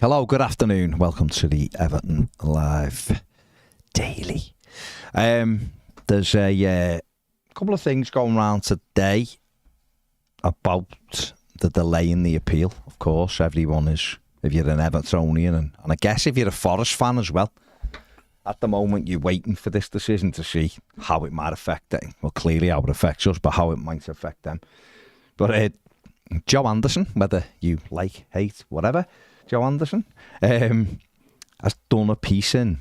Hello, good afternoon. Welcome to the Everton Live Daily. There's a couple of things going around today about the delay in the appeal. Of course, everyone is, if you're an Evertonian, and I guess if you're a Forest fan as well, at the moment you're waiting for this decision to see how it might affect them. Well, clearly how it affects us, but how it might affect them. But Joe Anderson, whether you like, hate, whatever, Joe Anderson has done a piece in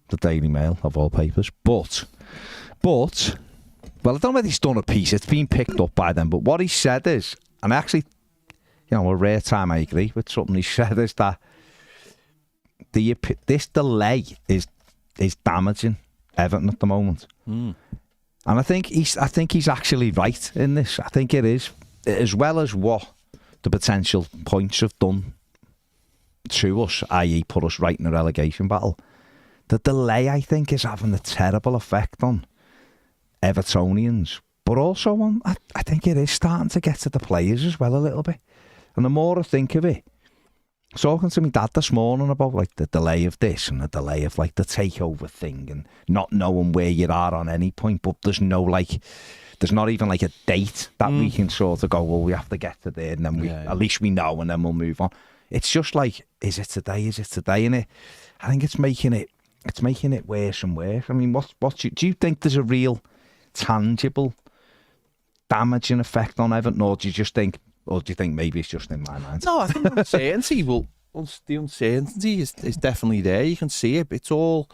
the Daily Mail, of all papers. But, well, I don't know whether he's done a piece. It's been picked up by them. But what he said is, and actually, a rare time I agree with something he said, is that this delay is damaging Everton at the moment. And I think he's actually right in this. I think it is, as well as what the potential points have done to us, i.e. put us right in a relegation battle. The delay, I think, is having a terrible effect on Evertonians, but also on, I think it is starting to get to the players as well a little bit. And the more I think of it, I was talking to my dad this morning about like the delay of this and the delay of like the takeover thing and not knowing where you are on any point, but there's not even like a date that we can sort of go, well, we have to get to there and then at least we know and then we'll move on. It's just like, is it today? And I think it's making it worse and worse. I mean, do you think there's a real tangible damaging effect on Everton, or do you think maybe it's just in my mind? No, I think uncertainty the uncertainty is definitely there. You can see it. It's all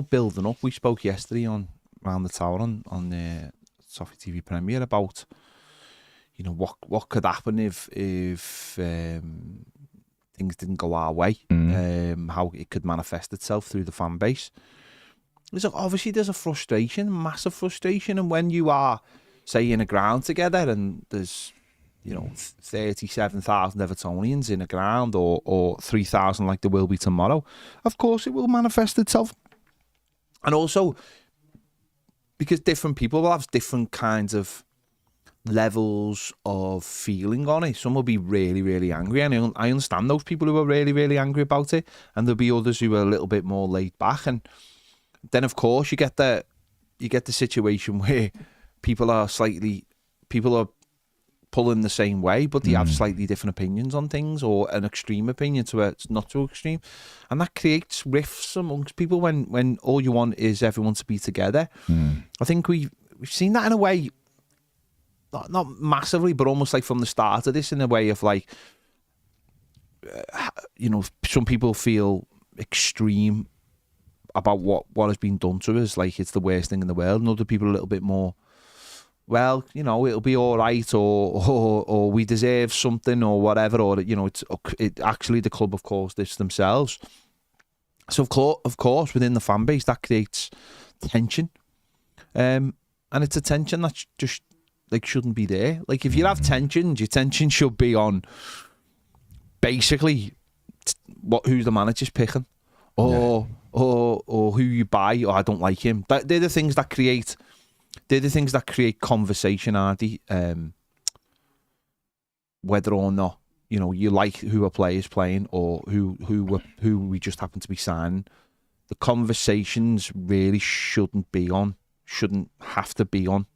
building up. We spoke yesterday on Round the Tower on the Toffee TV Premier about what could happen if things didn't go our way, how it could manifest itself through the fan base. Obviously there's a frustration, massive frustration, and when you are, say, in a ground together and there's 37,000 Evertonians in a ground or 3,000 like there will be tomorrow, of course it will manifest itself. And also because different people will have different kinds of levels of feeling on it. Some will be really, really angry, and I understand those people who are really, really angry about it, and there'll be others who are a little bit more laid back. And then of course you get the situation where people are pulling the same way, but they have slightly different opinions on things, or an extreme opinion to it's not so extreme, and that creates rifts amongst people when all you want is everyone to be together. I think we've seen that in a way, not massively, but almost like from the start of this, in a way of like, some people feel extreme about what has been done to us, like it's the worst thing in the world, and other people a little bit more, well, it'll be all right, or we deserve something, or whatever, or it actually the club have caused this themselves. So of course within the fan base that creates tension, and it's a tension that's just like shouldn't be there. Like if you have tensions, your tension should be on basically who the manager's picking, or who you buy, or I don't like him. They're the things that create. They're the things that create conversation, aren't they? Whether or not you like who a player's playing or who we just happen to be signing, the conversations really shouldn't have to be on.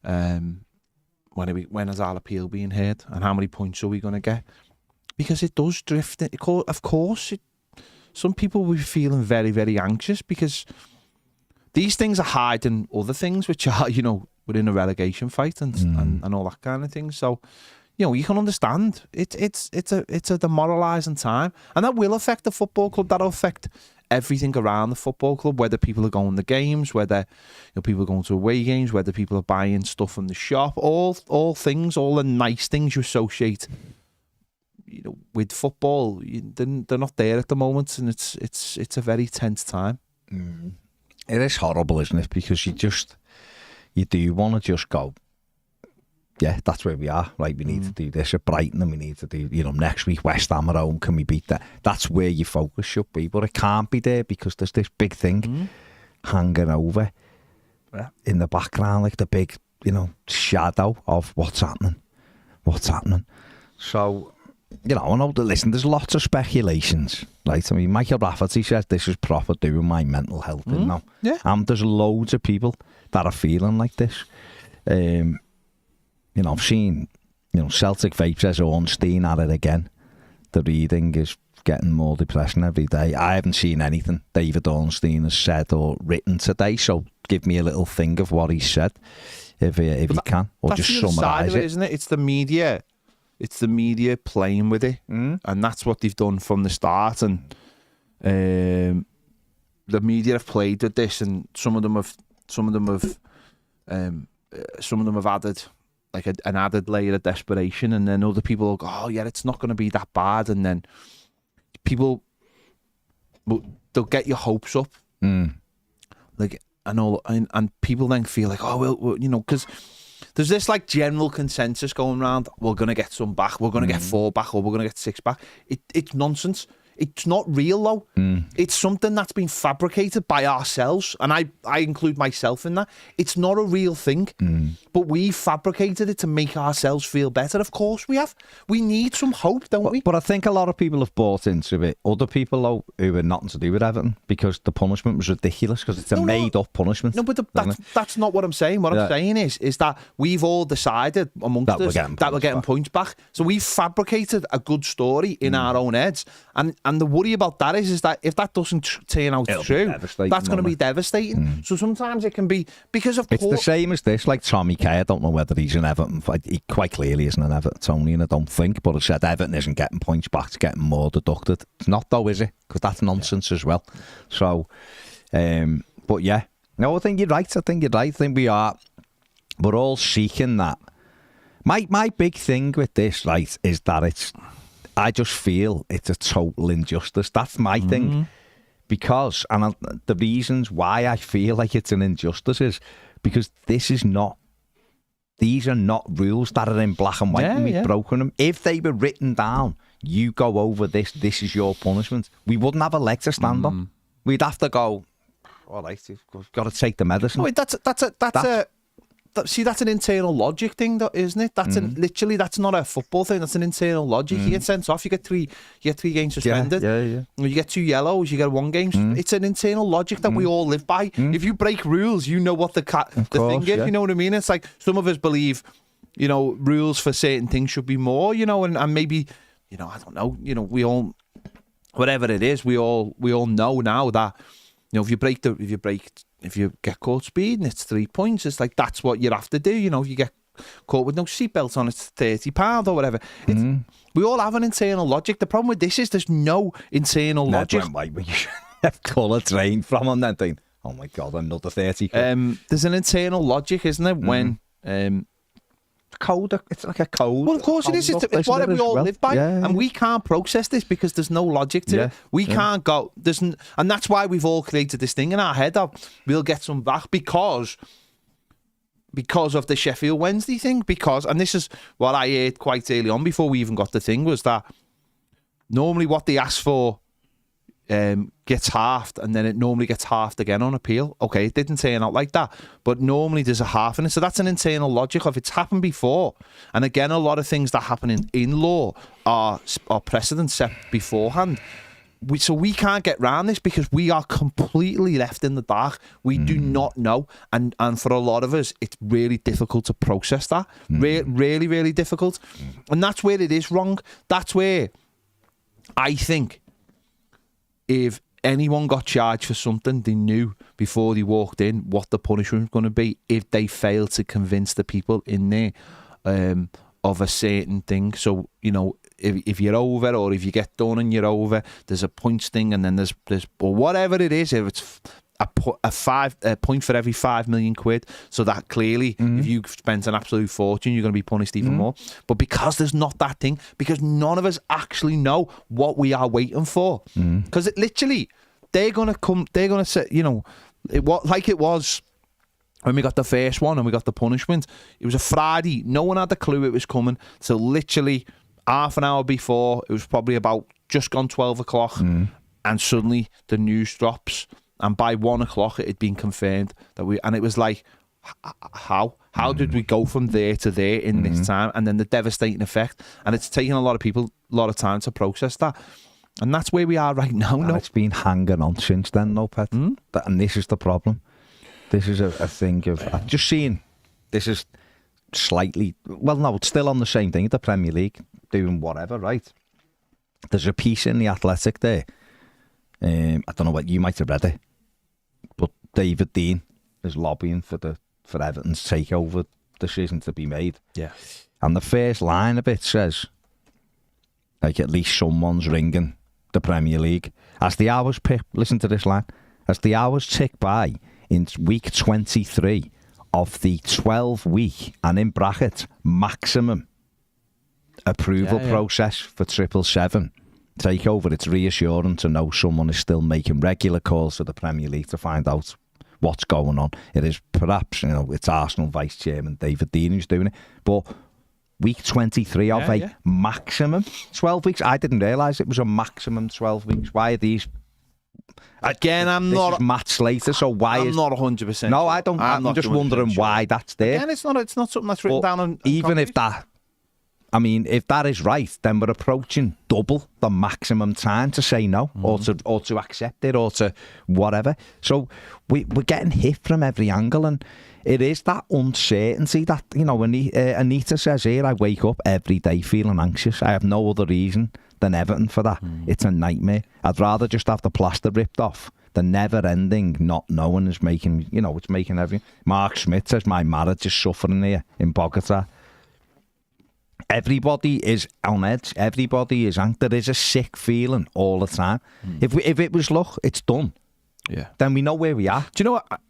When is our appeal being heard, and how many points are we going to get? Because it does drift. Of course, some people will be feeling very, very anxious because these things are hiding other things, which are, we're in a relegation fight and all that kind of thing. So, you can understand it's a demoralising time, and that will affect the football club. That'll affect everything around the football club, whether people are going to games, whether people are going to away games, whether people are buying stuff from the shop, all things, all the nice things you associate, with football, they're not there at the moment, and it's a very tense time. It is horrible, isn't it? Because you do want to just go, yeah, that's where we are. Right, we need to do this at Brighton, and we need to do, next week West Ham at home. Can we beat that? That's where your focus should be, but it can't be there because there's this big thing hanging over in the background, like the big, shadow of what's happening. So I know that, listen, there's lots of speculations, right? I mean, Michael Rafferty says this is proper doing my mental health in now. Yeah. There's loads of people that are feeling like this. I've seen, Celtic Vape says Ornstein at it again. The reading is getting more depressing every day. I haven't seen anything David Ornstein has said or written today, so give me a little thing of what he said, if you can, or just summarise it. Isn't it? It's the media. It's the media playing with it, and that's what they've done from the start. And the media have played with this, and some of them have added like an added layer of desperation, and then other people will go, "Oh yeah, it's not going to be that bad," and then people they'll get your hopes up, like and people then feel like, "Oh well, because." There's this like general consensus going around, we're going to get some back, we're going to get 4 back, or we're going to get 6 back. It's nonsense. It's not real though. It's something that's been fabricated by ourselves, and I include myself in that. It's not a real thing, but we fabricated it to make ourselves feel better. Of course we have. We need some hope, don't we? But I think a lot of people have bought into it. Other people though, who had nothing to do with Everton, because the punishment was ridiculous, because it's a made-up punishment. No, but that's not what I'm saying. What I'm saying is that we've all decided amongst us that we're getting points back. So we've fabricated a good story in our own heads, and the worry about that is that if that doesn't turn out true, that's going to be devastating. So sometimes it can be, because of course... It's the same as this, like Tommy Kay. I don't know whether he's an Everton. He quite clearly isn't an Evertonian, I don't think, but I said Everton isn't getting points back, it's getting more deducted. It's not though, is it? Because that's nonsense as well. So, but yeah. No, I think you're right. I think we're all seeking that. My big thing with this, right, is that I just feel it's a total injustice. That's my thing. Because, the reasons why I feel like it's an injustice is because these are not rules that are in black and white, and we've broken them. If they were written down, you go over this is your punishment, we wouldn't have a leg to stand on. We'd have to go, all right, you've got to take the medicine. No, that's an internal logic thing, isn't it? That's literally, that's not a football thing. That's an internal logic. You get sent off. You get three games suspended. Yeah. You get 2 yellows. You get 1 game. It's an internal logic that we all live by. If you break rules, you know what the thing is. You know what I mean? It's like some of us believe, rules for certain things should be more. And maybe, I don't know. We all, whatever it is, we all know now that if you get caught speeding, it's 3 points. It's like, that's what you have to do. If you get caught with no seatbelt on, it's £30 or whatever. We all have an internal logic. The problem with this is there's no internal logic. Call a train from on that thing. Oh my God, another 30. There's an internal logic, isn't there? When code, it's like a code. Well, of course it is. It's what we all live by, and we can't process this because there's no logic to it. We can't go. And that's why we've all created this thing in our head of we'll get some back because of the Sheffield Wednesday thing. And this is what I heard quite early on before we even got the thing, was that normally what they ask for gets halved, and then it normally gets halved again on appeal. Okay, it didn't turn out like that, but normally there's a half in it. So that's an internal logic of it's happened before. And again, a lot of things that happen in law are precedents set beforehand. So we can't get round this because we are completely left in the dark. We do not know, and for a lot of us, it's really difficult to process that. Really, really difficult, and that's where it is wrong. That's where I think, if anyone got charged for something, they knew before they walked in what the punishment was going to be if they failed to convince the people in there of a certain thing. So, if you're over, or if you get done and you're over, there's a points thing, and then there's or whatever it is, if it's a point for every 5 million quid, so that clearly if you spent an absolute fortune, you're going to be punished even more. But because there's not that thing, because none of us actually know what we are waiting for, because it literally, they're going to say, it was when we got the first one and we got the punishment. It was a Friday, no one had a clue it was coming, so literally half an hour before, it was probably about just gone 12 o'clock, and suddenly the news drops. And by 1 o'clock, it had been confirmed and it was like, How did we go from there to there in this time? And then the devastating effect. And it's taken a lot of people a lot of time to process that. And that's where we are right now. And it's been hanging on since then, no, Pet. And this is the problem. This is a thing of... I've just seen... This is slightly... Well, no, it's still on the same thing. The Premier League doing whatever, right? There's a piece in The Athletic there. I don't know what... You might have read it. But David Dean is lobbying for Everton's takeover decision to be made. Yeah. And the first line of it says, like, at least someone's ringing the Premier League. As the hours listen to this line. As the hours tick by in week 23 of the 12-week, and in brackets, maximum approval process for 777 takeover, it's reassuring to know someone is still making regular calls to the Premier League to find out what's going on. It is perhaps, it's Arsenal Vice Chairman David Dean who's doing it, but week 23 of a maximum 12 weeks. I didn't realise it was a maximum 12 weeks. Why are these? Again, I'm this not is Matt Slater. So why I'm is not 100%? No, I don't. I'm just wondering why that's there. Again, it's not something that's written down on. Even if that, I mean, if that is right, then we're approaching double the maximum time to say no, or to accept it, or to whatever. So we're getting hit from every angle, and it is that uncertainty that, Anita says here, I wake up every day feeling anxious. I have no other reason than Everton for that. It's a nightmare. I'd rather just have the plaster ripped off. The never-ending not knowing is making, it's making everything. Mark Smith says, my marriage is suffering here in Bogota. Everybody is on edge. Everybody is there is a sick feeling all the time. If it was luck, it's done. Yeah. Then we know where we are. Do you know what?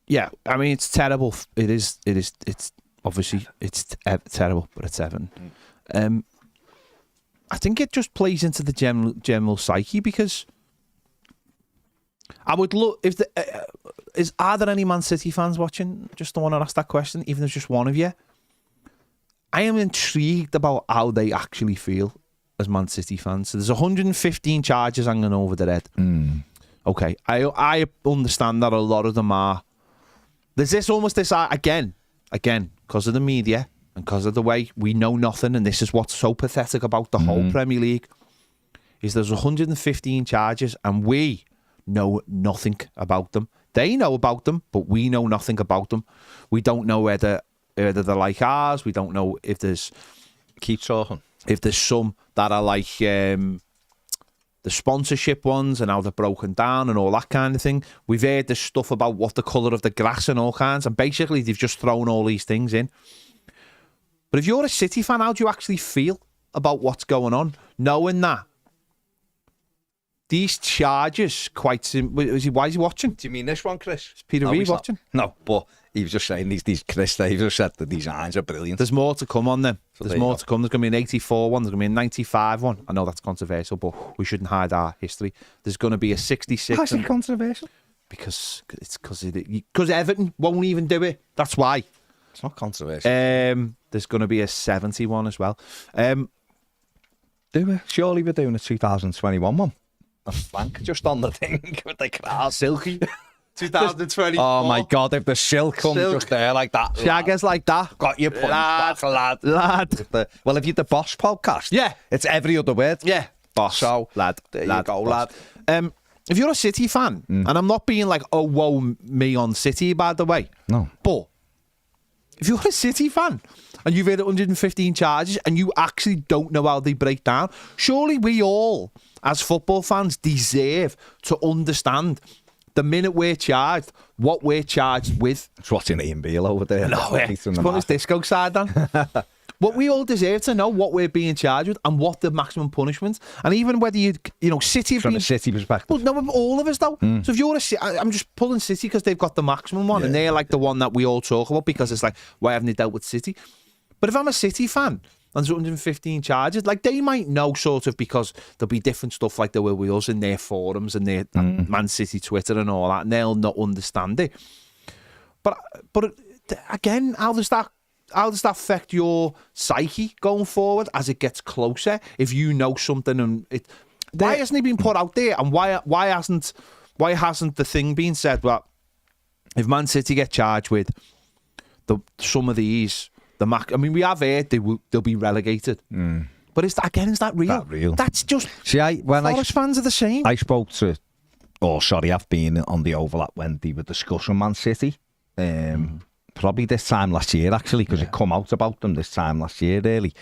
Yeah, I mean, it's terrible. It is. It's obviously terrible, but it's Everton. I think it just plays into the general psyche, because I would look if are there any Man City fans watching? Just don't want to ask that question, even if there's just one of you. I am intrigued about how they actually feel as Man City fans. So there's 115 charges hanging over their head. Okay, I understand that a lot of them are. There's this again, because of the media and because of the way we know nothing, and this is what's so pathetic about the whole Premier League, is there's 115 charges and we know nothing about them. They know about them, but we know nothing about them. We don't know whether they're like ours. We don't know if there's... Keep talking. If there's some that are like... the sponsorship ones and how they're broken down and all that kind of thing. We've heard this stuff about what the colour of the grass and all kinds, and basically they've just thrown all these things in. But if you're a City fan, how do you actually feel about what's going on, knowing that these charges quite why is he watching? Do you mean this one, Chris? Is Peter Reid watching? No, but he was just saying these Chris Davis said the designs are brilliant. There's more to come on them. There's more to come. There's going to be an 84 one. There's going to be a 95 one. I know that's controversial, but we shouldn't hide our history. There's going to be a 66. How's it controversial? Because Everton won't even do it. That's why. It's not controversial. There's going to be a 71 as well. Do we? Surely we're doing a 2021 one. A flank just on the thing with the crowd. Silky. 2020. Oh my God, if the silk comes just there like that. Shaggers like that. Got your point back, lad. Well, if you're the Boss podcast, it's every other word. Yeah. Boss. So, lad. There you go, lad. If you're a City fan, and I'm not being like, oh, whoa, me on City, by the way. No. But if you're a City fan and you've had 115 charges and you actually don't know how they break down, surely we all, as football fans, deserve to understand the minute we're charged, what we're charged with. It's watching Ian Beale over there. No, he's putting his disco side on. What we all deserve to know what we're being charged with and what the maximum punishment. And even whether City from a City perspective. Well, no, all of us though. So if you're I'm just pulling City because they've got the maximum one, and they're like the one that we all talk about because it's like, why haven't they dealt with City? But if I'm a City fan and there's 115 charges, like they might know sort of because there'll be different stuff like there will with us in their forums and their Man City Twitter and all that, and they'll not understand it. But again, how does that affect your psyche going forward as it gets closer? If you know something and why hasn't it been put out there, and why hasn't the thing been said? Well, if Man City get charged with some of these, I mean, we have heard they'll be relegated. But is that real? That real? That's just... See, Forest fans are the same. I spoke to... I've been on the overlap when they were discussing Man City. Probably this time last year, actually, because it come out about them this time last year, really.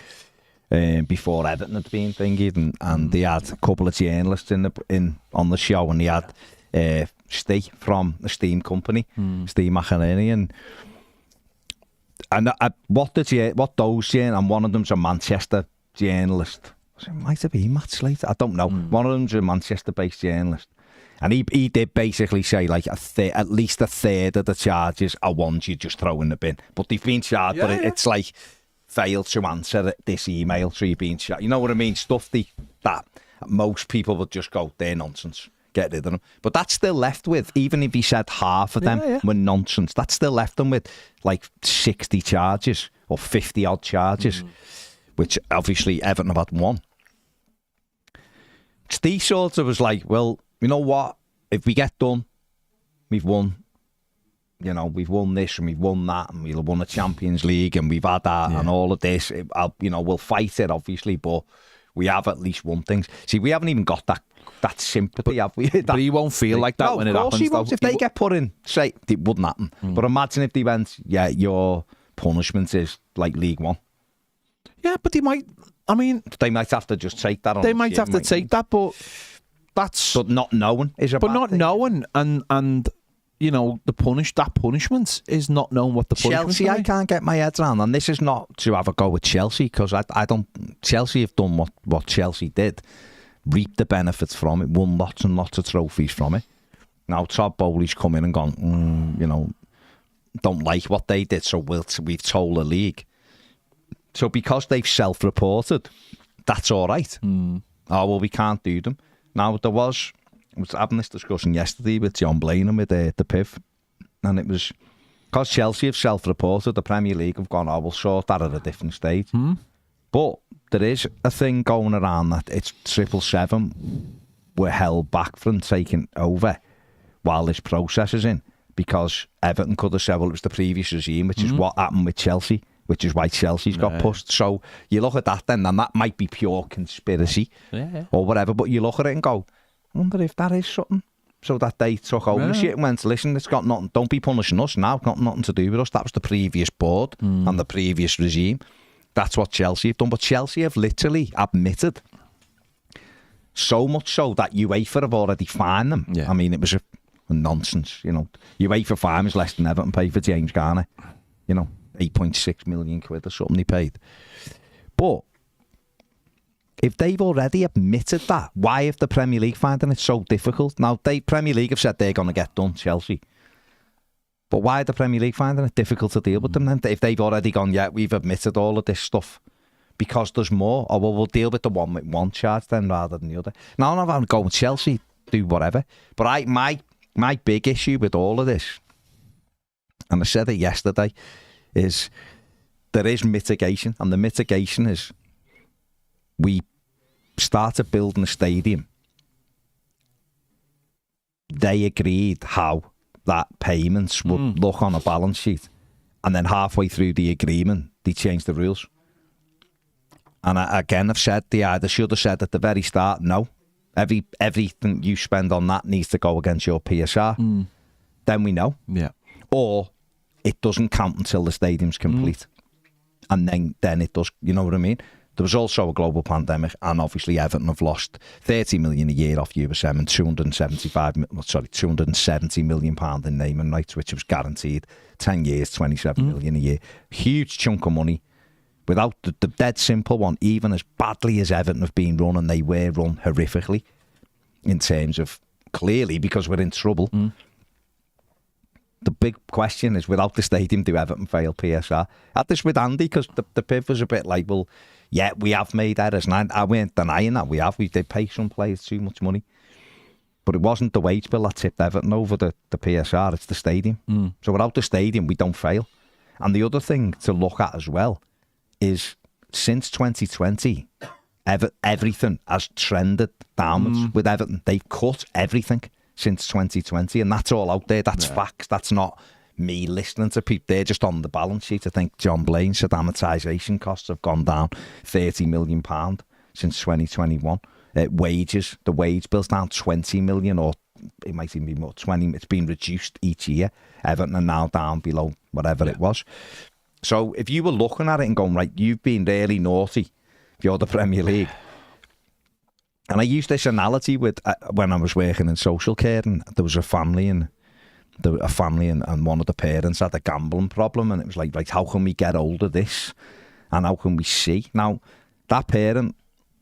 Before Everton had been thingied, and they had a couple of journalists on the show, and they had Steve from the Steam company, Steve McPartland, and what those journalists, and one of them's a Manchester journalist. It might have been Matt Slater, I don't know. One of them's a Manchester-based journalist. And he did basically say, like, at least a third of the charges are ones you just throw in the bin. But they've been charged, it's like, failed to answer this email, so you've been charged. You know what I mean? Stuff that most people would just go, they're nonsense, get rid of them. But that's still left with, even if he said half of them were nonsense, that's still left them with, like, 60 charges or 50-odd charges, which obviously Everton have had one. Steve sort of was like, well, you know what? If we get done, we've won. You know, we've won this and we've won that, and we've won the Champions League, and we've had that and all of this. We'll fight it, obviously, but we have at least won things. See, we haven't even got that sympathy, have we? But he won't feel like that when it happens. He won't. If they get put in, say, it wouldn't happen. But imagine if they went, your punishment is like League One. Yeah, but they might, they might have to just take that on. They might have to take that, but... But not knowing is a bad thing. But not knowing and you know, that punishment is not knowing what the punishment is. Chelsea, I can't get my head around, and this is not to have a go with Chelsea, because I don't... Chelsea have done what Chelsea did, reaped the benefits from it, won lots and lots of trophies from it. Now Todd Bowley's come in and gone, you know, don't like what they did, so we've told the league. So because they've self-reported, that's all right. Oh, well, we can't do them. Now, I was having this discussion yesterday with John Blaney with the PIV, and it was because Chelsea have self-reported, the Premier League have gone, we'll sort that at a different stage. But there is a thing going around that it's 777 were held back from taking over while this process is in, because Everton could have said, well, it was the previous regime, which is what happened with Chelsea, which is why Chelsea's got pushed. So you look at that then, and that might be pure conspiracy or whatever, but you look at it and go, I wonder if that is something. So that they took ownership and went, listen, it's got nothing, don't be punishing us now, it's got nothing to do with us. That was the previous board and the previous regime. That's what Chelsea have done. But Chelsea have literally admitted, so much so that UEFA have already fined them. I mean, it was a nonsense, you know. UEFA fine was less than Everton paid for James Garner, you know. 8.6 million quid or something they paid. But if they've already admitted that, why have the Premier League finding it so difficult? Now, Premier League have said they're going to get done, Chelsea. But why are the Premier League finding it difficult to deal with them then? If they've already gone, we've admitted all of this stuff because there's more. Or well, we'll deal with the one with one charge then rather than the other. Now, I'm not going with Chelsea, do whatever. But my big issue with all of this, and I said it yesterday, is there is mitigation, and the mitigation is we started building a stadium. They agreed how that payments would look on a balance sheet, and then halfway through the agreement they changed the rules. And I've said they either should have said at the very start, no, everything you spend on that needs to go against your PSR. Then we know. Or it doesn't count until the stadium's complete. And then it does, you know what I mean? There was also a global pandemic, and obviously Everton have lost 30 million a year off USM and 270 million pound in naming rights, which was guaranteed 10 years, 27 million a year. Huge chunk of money. Without the dead simple one, even as badly as Everton have been run, and they were run horrifically in terms of, clearly, because we're in trouble. The big question is, without the stadium, do Everton fail PSR? I had this with Andy, because the PIV was a bit like, well, yeah, we have made errors, and I weren't denying that. We did pay some players too much money. But it wasn't the wage bill that tipped Everton over the PSR, it's the stadium. So without the stadium, we don't fail. And the other thing to look at as well is, since 2020, everything has trended downwards with Everton. They've cut everything since 2020, and that's all out there. That's facts. That's not me listening to people. They're just on the balance sheet. I think John Blaine said amortisation costs have gone down £30 million since 2021. Wages, the wage bill's down 20 million, or it might even be more, 20. It's been reduced each year. Everton are now down below whatever it was. So if you were looking at it and going, right, you've been really naughty if you're the Premier League. And I used this analogy with when I was working in social care, and there was a family, and one of the parents had a gambling problem, and it was like, right, how can we get hold of this, and how can we see? Now, that parent,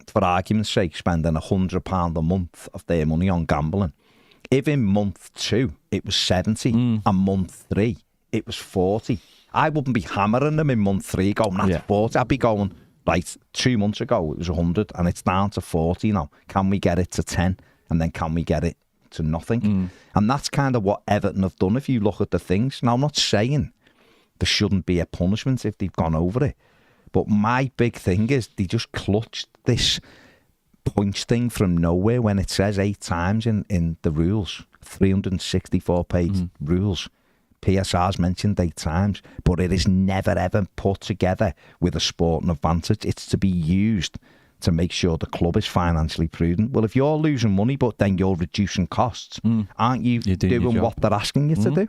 for argument's sake, spending £100 a month of their money on gambling. If in month 2 it was 70, and month 3 it was 40, I wouldn't be hammering them in month 3 going, that's 40. I'd be going, right, 2 months ago it was 100 and it's down to 40 now. Can we get it to 10? And then can we get it to nothing? And that's kind of what Everton have done if you look at the things. Now, I'm not saying there shouldn't be a punishment if they've gone over it. But my big thing is they just clutched this points thing from nowhere when it says 8 times in the rules, 364-page rules. PSR's mentioned 8 times, but it is never ever put together with a sporting advantage. It's to be used to make sure the club is financially prudent. Well, if you're losing money, but then you're reducing costs, aren't you doing what they're asking you to do?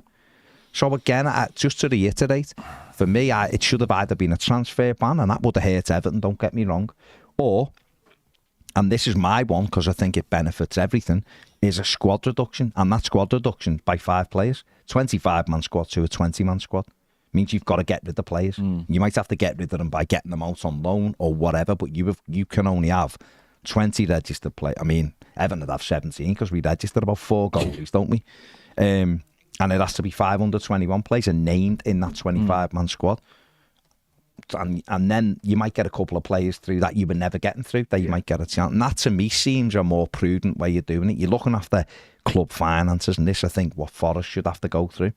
So again, just to reiterate, for me, it should have either been a transfer ban, and that would have hurt Everton, don't get me wrong, or, and this is my one because I think it benefits everything, is a squad reduction, and that squad reduction by 5 players, 25-man squad to a 20-man squad, means you've got to get rid of players. You might have to get rid of them by getting them out on loan or whatever, but you can only have 20 registered players. I mean, Everton would have 17 because we registered about 4 goalies, don't we? And it has to be 521 players are named in that 25-man squad. And then you might get a couple of players through that you were never getting through, that you might get a chance. And that, to me, seems a more prudent way of doing it. You're looking after club finances, and this, I think, what Forest should have to go through.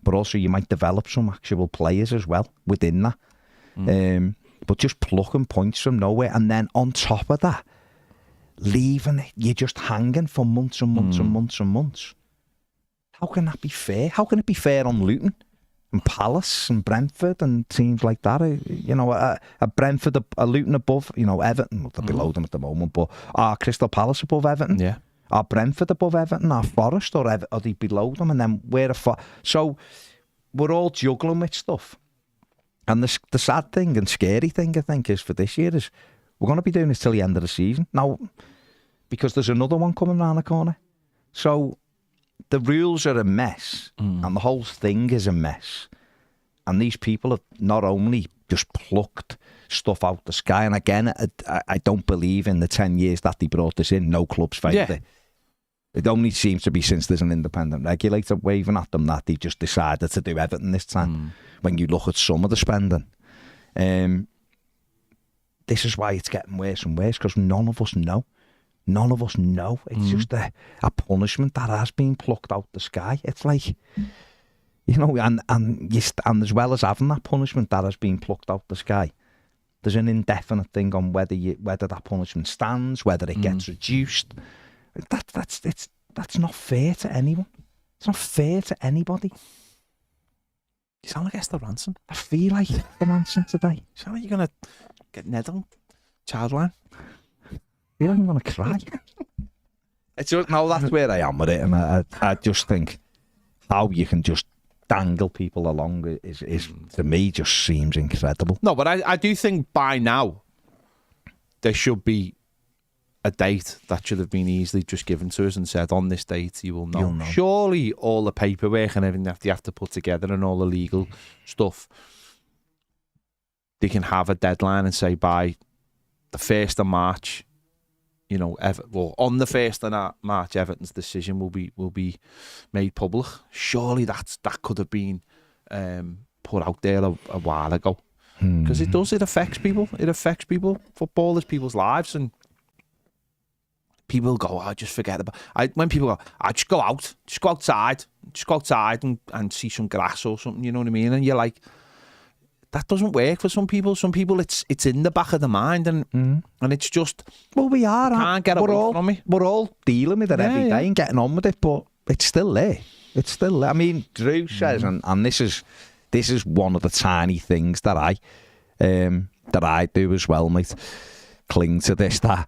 But also, you might develop some actual players as well within that. But just plucking points from nowhere. And then on top of that, leaving it, you're just hanging for months and months and months and months. How can that be fair? How can it be fair on Luton and Palace and Brentford and teams like that? You know, a Brentford, a Luton above, you know, Everton, well, they're below them at the moment, but are Crystal Palace above Everton? Yeah. Are Brentford above Everton? Are Forest or are they below them? And then where so we're all juggling with stuff. And the sad thing and scary thing, I think, is for this year is we're going to be doing this till the end of the season. Now, because there's another one coming around the corner. So the rules are a mess, and the whole thing is a mess. And these people have not only just plucked stuff out the sky, and again, I don't believe in the 10 years that they brought this in, no clubs favoured it. It only seems to be since there's an independent regulator waving at them that they just decided to do Everton this time. When you look at some of the spending. This is why it's getting worse and worse, because none of us know. None of us know. It's just a punishment that has been plucked out the sky. It's like, you know, and as well as having that punishment that has been plucked out the sky, there's an indefinite thing on whether that punishment stands, whether it gets reduced. That's not fair to anyone. It's not fair to anybody. You sound like Esther Ranson. I feel like Esther Ranson today. You sound like you're going to get Ned on Childline. I feel like I'm going to cry. It's just, no, that's where I am with it. And I just think how you can just dangle people along is to me, just seems incredible. No, but I do think by now there should be a date that should have been easily just given to us and said, on this date you will know. You'll know. Surely all the paperwork and everything that you have to put together and all the legal stuff, they can have a deadline and say by the 1st of March, you know, on the 1st of March, Everton's decision will be made public. Surely that could have been put out there a while ago. Because it does, it affects people. It affects people. Football is people's lives, and people go, I just forget about when people go, I just go outside and see some grass or something, you know what I mean? And you're like, that doesn't work for some people. Some people, it's in the back of the mind, and it's just, well, we are. Can't get away from it. We're all dealing with it every day and getting on with it, but it's still there. It's still there. I mean, Drew says, and this is one of the tiny things that I do as well, mate. Cling to this, that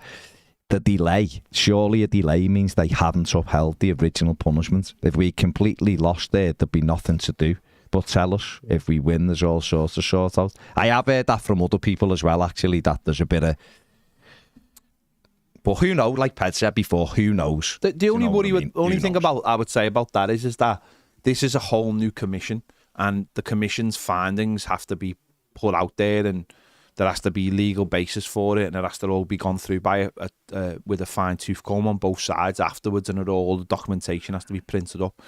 the delay. Surely a delay means they hadn't upheld the original punishment. If we completely lost there'd be nothing to do. But tell us, if we win, there's all sorts of sort out. I have heard that from other people as well, actually, that there's a bit of... But who knows, like Ped said before, who knows? The only thing I would say about that is that this is a whole new commission, and the commission's findings have to be put out there, and there has to be legal basis for it, and it has to all be gone through by with a fine-tooth comb on both sides afterwards, and all the documentation has to be printed up.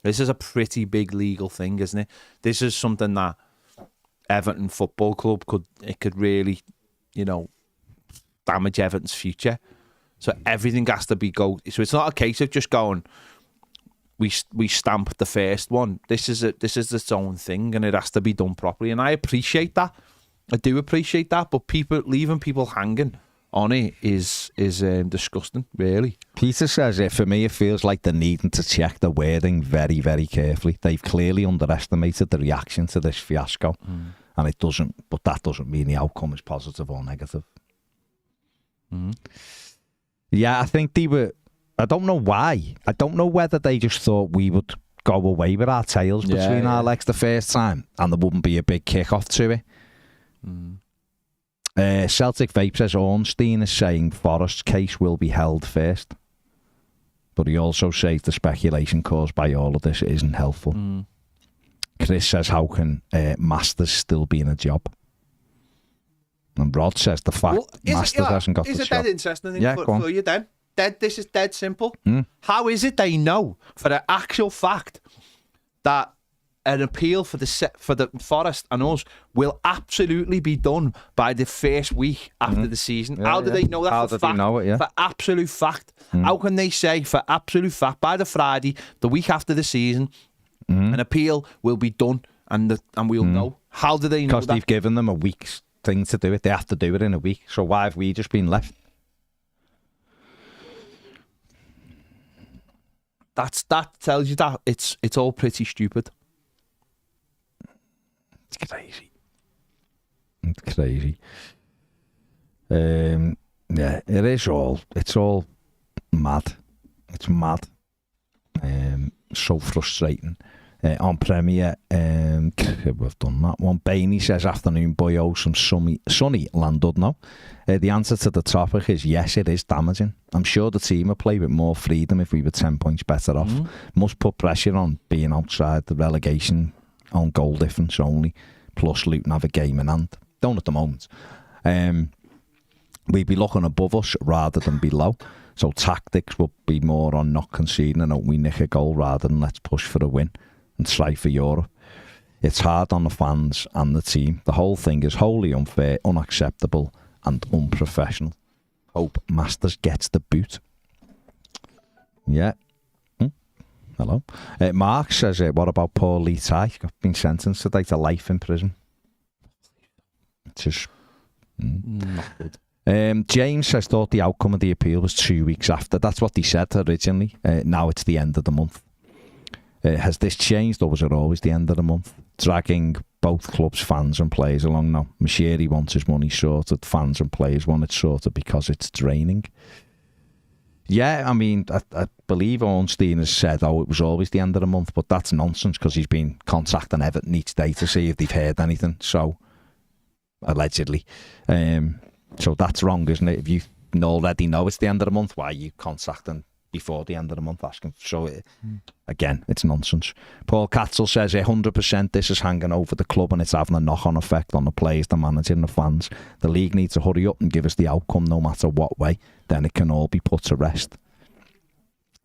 This is a pretty big legal thing, isn't it? This is something that Everton Football Club could really, damage Everton's future. So everything has to be So it's not a case of just going, we stamped the first one. This is its own thing, and it has to be done properly. And I appreciate that. I do appreciate that. But leaving people hanging on it is disgusting, really. Peter says, for me, it feels like they're needing to check the wording very, very carefully. They've clearly underestimated the reaction to this fiasco, and that doesn't mean the outcome is positive or negative. Yeah, I think they were. I don't know why. I don't know whether they just thought we would go away with our tails between our legs the first time, and there wouldn't be a big kick-off to it. Celtic Vape says Ornstein is saying Forest's case will be held first, but he also says the speculation caused by all of this isn't helpful. Chris says, how can Masters still be in a job? And Rod says the fact Masters hasn't got the job. Is it that interesting thing for you then? This is dead simple. How is it they know for the actual fact that an appeal for the Forest and us will absolutely be done by the first week after the season? How do they know that? How do they know it? For absolute fact. How can they say for absolute fact by the Friday, the week after the season, an appeal will be done and we'll know? How do they know that? Because they've given them a week's thing to do it. They have to do it in a week. So why have we just been left? That tells you that it's all pretty stupid. It's crazy. Yeah, it is all. It's all mad. It's mad. So frustrating. On Premier, we've done that one. Bainey says, afternoon boyos from sunny Llandudno. The answer to the topic is yes, it is damaging. I'm sure the team would play with more freedom if we were 10 points better off. Must put pressure on being outside the relegation on goal difference only, plus Luton have a game in hand. Don't at the moment. We'd be looking above us rather than below. So tactics would be more on not conceding and hope we nick a goal rather than let's push for a win and strive for Europe. It's hard on the fans and the team. The whole thing is wholly unfair, unacceptable and unprofessional. Hope Masters gets the boot. Yeah. Hello. Mark says, what about Paul Lee Tai? Been sentenced today to life in prison. It's just... not good. James says, thought the outcome of the appeal was 2 weeks after. That's what he said originally. Now it's the end of the month. Has this changed, or was it always the end of the month? Dragging both clubs, fans and players along now. Mashiri wants his money sorted. Fans and players want it sorted because it's draining. Yeah, I mean, I believe Ornstein has said, it was always the end of the month, but that's nonsense because he's been contacting Everton each day to see if they've heard anything. So, allegedly. So that's wrong, isn't it? If you already know it's the end of the month, why are you contacting before the end of the month asking? So, again, it's nonsense. Paul Katzel says 100% this is hanging over the club and it's having a knock-on effect on the players, the manager and the fans. The league needs to hurry up and give us the outcome no matter what way. Then it can all be put to rest.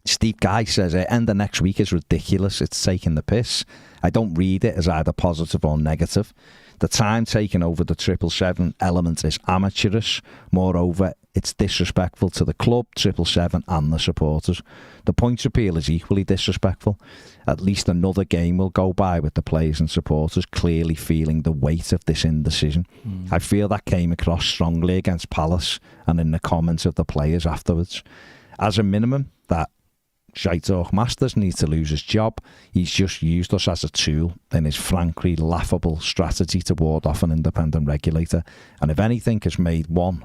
Steve Guy says end of next week is ridiculous. It's taking the piss. I don't read it as either positive or negative. The time taken over the 777 element is amateurish. Moreover, it's disrespectful to the club, 777 and the supporters. The points appeal is equally disrespectful. At least another game will go by with the players and supporters clearly feeling the weight of this indecision. I feel that came across strongly against Palace and in the comments of the players afterwards. As a minimum, that Shaitok Masters needs to lose his job. He's just used us as a tool in his frankly laughable strategy to ward off an independent regulator. And if anything, it's made one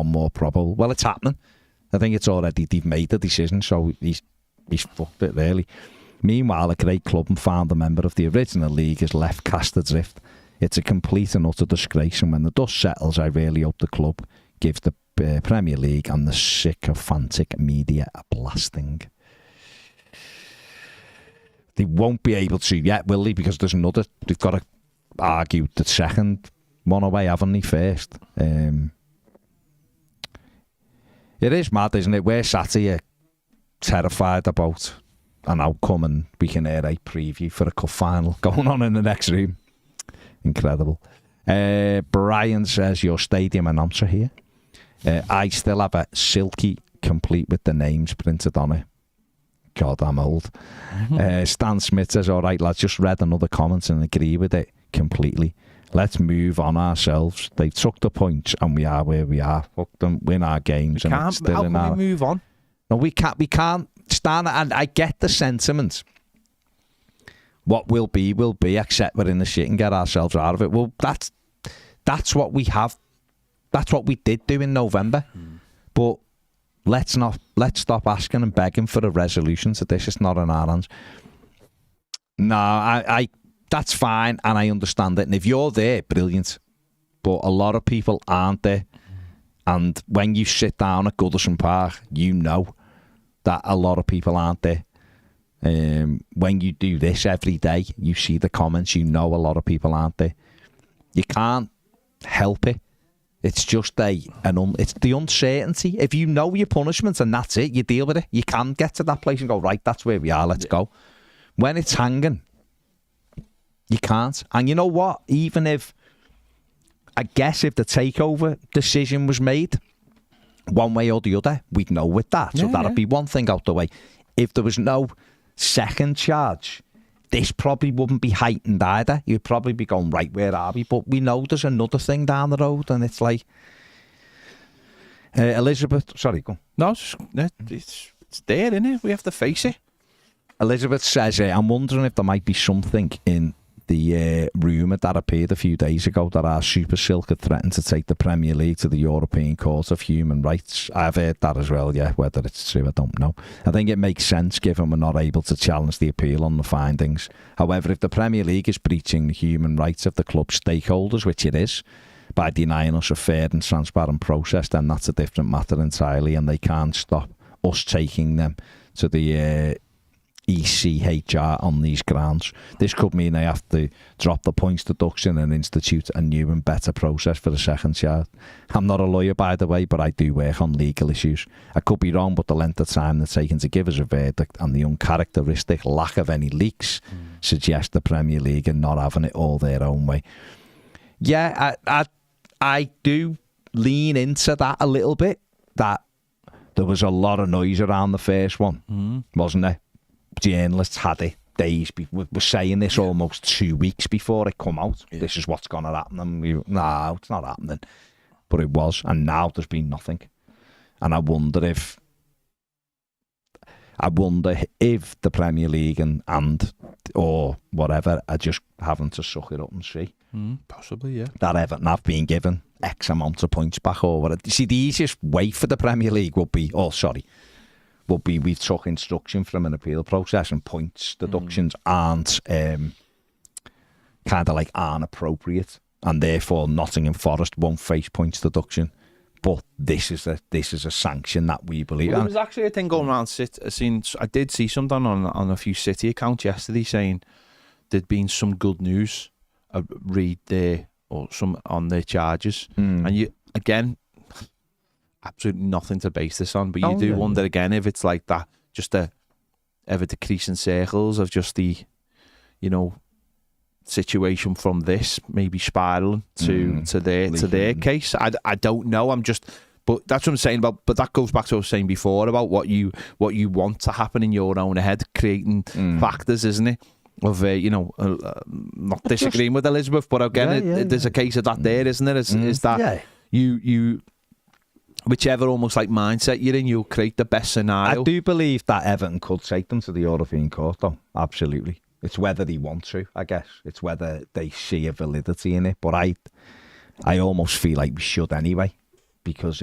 more probable. Well, it's happening. I think it's already, they've made the decision, so he's fucked it, really. Meanwhile, a great club and founder member of the original league is left cast adrift. It's a complete and utter disgrace, and when the dust settles, I really hope the club gives the Premier League and the sycophantic media a blasting. They won't be able to yet, will they? Because there's another. They've got to argue the second one away, haven't they? First, it is mad, isn't it? We're sat here terrified about an outcome, and we can hear a preview for a cup final going on in the next room. Incredible. Brian says, your stadium announcer here. I still have a silky complete with the names printed on it. God, I'm old. Stan Smith says, all right, lads, just read another comment and agree with it completely. Let's move on ourselves. They took the points and we are where we are. Fuck them, win our games. How can we move on? No, we can't. Stan, and I get the sentiment. What will be, except we're in the shit and get ourselves out of it. Well, that's what we have. That's what we did do in November. But let's stop asking and begging for a resolution to this. It's not in our hands. No, I that's fine, and I understand it. And if you're there, brilliant. But a lot of people aren't there. And when you sit down at Goodison Park, you know that a lot of people aren't there. When you do this every day, you see the comments, you know a lot of people aren't there. You can't help it. It's just it's the uncertainty. If you know your punishments and that's it, you deal with it. You can get to that place and go, right, that's where we are, let's go. When it's hanging, you can't. And you know what? Even if the takeover decision was made, one way or the other, we'd know with that. So that'd be one thing out the way. If there was no second charge, this probably wouldn't be heightened either. You'd probably be going, right, where are we? But we know there's another thing down the road, and it's like Elizabeth. Sorry, go on. No, it's there, isn't it? We have to face it. Elizabeth says, I'm wondering if there might be something in the rumour that appeared a few days ago that our Super Silk had threatened to take the Premier League to the European Court of Human Rights. I've heard that as well, yeah. Whether it's true, I don't know. I think it makes sense given we're not able to challenge the appeal on the findings. However, if the Premier League is breaching the human rights of the club's stakeholders, which it is, by denying us a fair and transparent process, then that's a different matter entirely, and they can't stop us taking them to the ECHR on these grounds. This could mean they have to drop the points deduction and institute a new and better process for the second charge. I'm not a lawyer, by the way, but I do work on legal issues. I could be wrong, but the length of time they're taking to give us a verdict and the uncharacteristic lack of any leaks suggest the Premier League are not having it all their own way. Yeah, I do lean into that a little bit, that there was a lot of noise around the first one, wasn't there? Journalists had it days before. We're saying this almost 2 weeks before it come out. Yeah. This is what's going to happen. And no, it's not happening. But it was. And now there's been nothing. And I wonder if the Premier League and or whatever are just having to suck it up and see. Possibly, yeah. That Everton have been given X amount of points back over it. You see, the easiest way for the Premier League would be, we took instruction from an appeal process and points deductions aren't aren't appropriate, and therefore Nottingham Forest won't face points deduction. But this is a sanction that we believe. Well, there was actually a thing going around. I did see something on a few City accounts yesterday saying there'd been some good news. Read there or some on their charges, and you again. Absolutely nothing to base this on, but you wonder again if it's like that, just ever decreasing circles of just the, situation from this maybe spiraling to their case. I don't know. But that's what I'm saying about. But that goes back to what I was saying before about what you want to happen in your own head, creating factors, isn't it? Of not disagreeing with Elizabeth, but again, there's a case of that there, isn't there? Is that you whichever almost like mindset you're in, you'll create the best scenario. I do believe that Everton could take them to the European Court, though. Absolutely. It's whether they want to, I guess. It's whether they see a validity in it. But I almost feel like we should anyway, because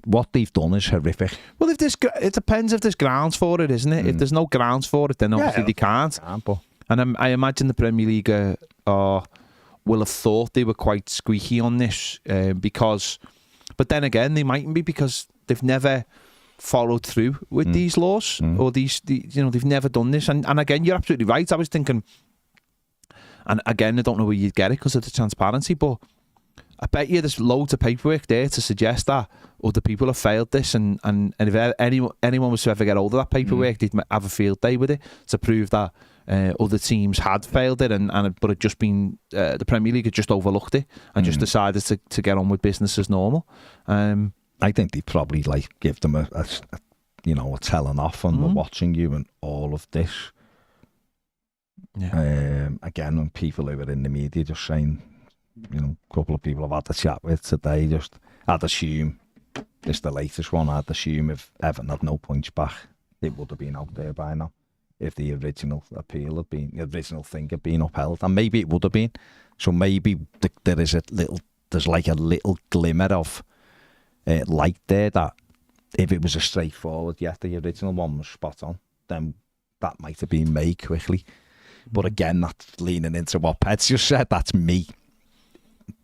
what they've done is horrific. Well, it depends if there's grounds for it, isn't it? If there's no grounds for it, then obviously they can't. And I imagine the Premier League will have thought they were quite squeaky on this because, but then again, they mightn't be, because they've never followed through with these laws or they've never done this. And again, you're absolutely right. I was thinking, and again, I don't know where you'd get it because of the transparency, but I bet you there's loads of paperwork there to suggest that other people have failed this, and if anyone was to ever get hold of that paperwork, they'd have a field day with it to prove that other teams had failed it, but it just been the Premier League had just overlooked it and just decided to get on with business as normal. I think they probably give them a telling off on the watching you and all of this. Yeah. Again, when people who are in the media just saying, a couple of people I've had the chat with today, I'd assume, it's the latest one, I'd assume if Everton had no points back, it would have been out there by now. If the original thing had been upheld, and maybe it would have been. So maybe there's a little glimmer of light there, that if it was a straightforward, the original one was spot on, then that might have been made quickly. But again, that's leaning into what Pets just said. That's me.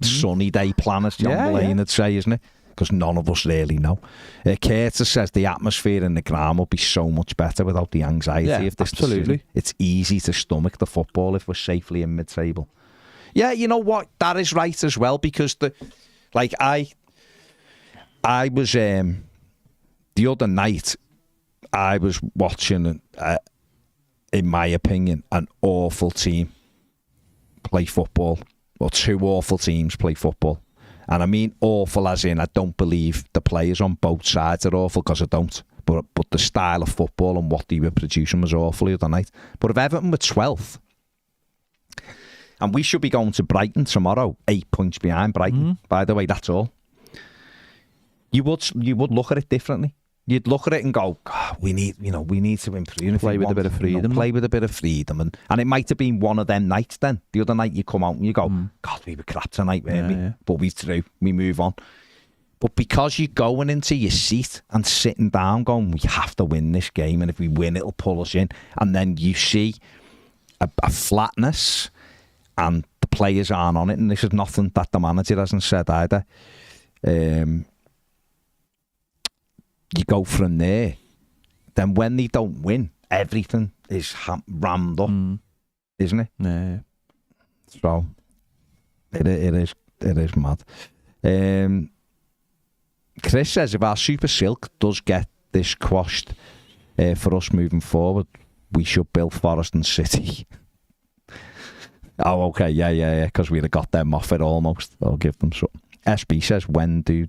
Sunny day plan, as John Mullane would say, isn't it? Because none of us really know. Curtis says the atmosphere in the ground would be so much better without the anxiety of this. Absolutely. It's easy to stomach the football if we're safely in mid-table. Yeah, you know what? That is right as well, because I was the other night, I was watching, in my opinion, an awful team play football, or two awful teams play football. And I mean awful as in, I don't believe the players on both sides are awful, because I don't. But the style of football and what they were producing was awful the other night. But if Everton were 12th, and we should be going to Brighton tomorrow, 8 points behind Brighton, by the way, that's all. You would look at it differently. You'd look at it and go, God, we need to improve. Play with a bit of freedom. Play with a bit of freedom. And it might have been one of them nights then. The other night you come out and you go, God, we were crap tonight, weren't we? Yeah. But we move on. But because you're going into your seat and sitting down going, we have to win this game, and if we win, it'll pull us in. And then you see a flatness, and the players aren't on it. And this is nothing that the manager hasn't said either. You go from there. Then when they don't win, everything is rammed up, isn't it? Yeah. So it is mad. Chris says if our Super Silk does get this quashed for us moving forward, we should build Forest and City. Oh, okay, yeah, because we'd have got them off it almost. I'll give them some. SB says, when do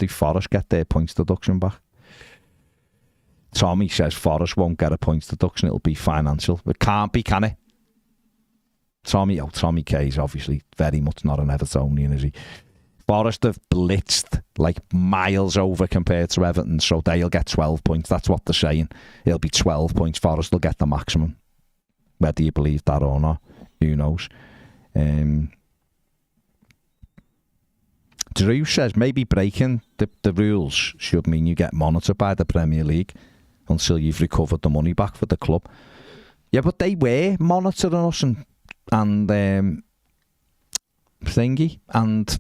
Forest get their points deduction back? Tommy says Forest won't get a points deduction, it'll be financial. It can't be, can it? Tommy K is obviously very much not an Evertonian, is he? Forest have blitzed like miles over compared to Everton, so they'll get 12 points. That's what they're saying. It'll be 12 points. Forest will get the maximum. Whether you believe that or not, who knows? Drew says maybe breaking the rules should mean you get monitored by the Premier League until you've recovered the money back for the club. Yeah, but they were monitoring us and thingy and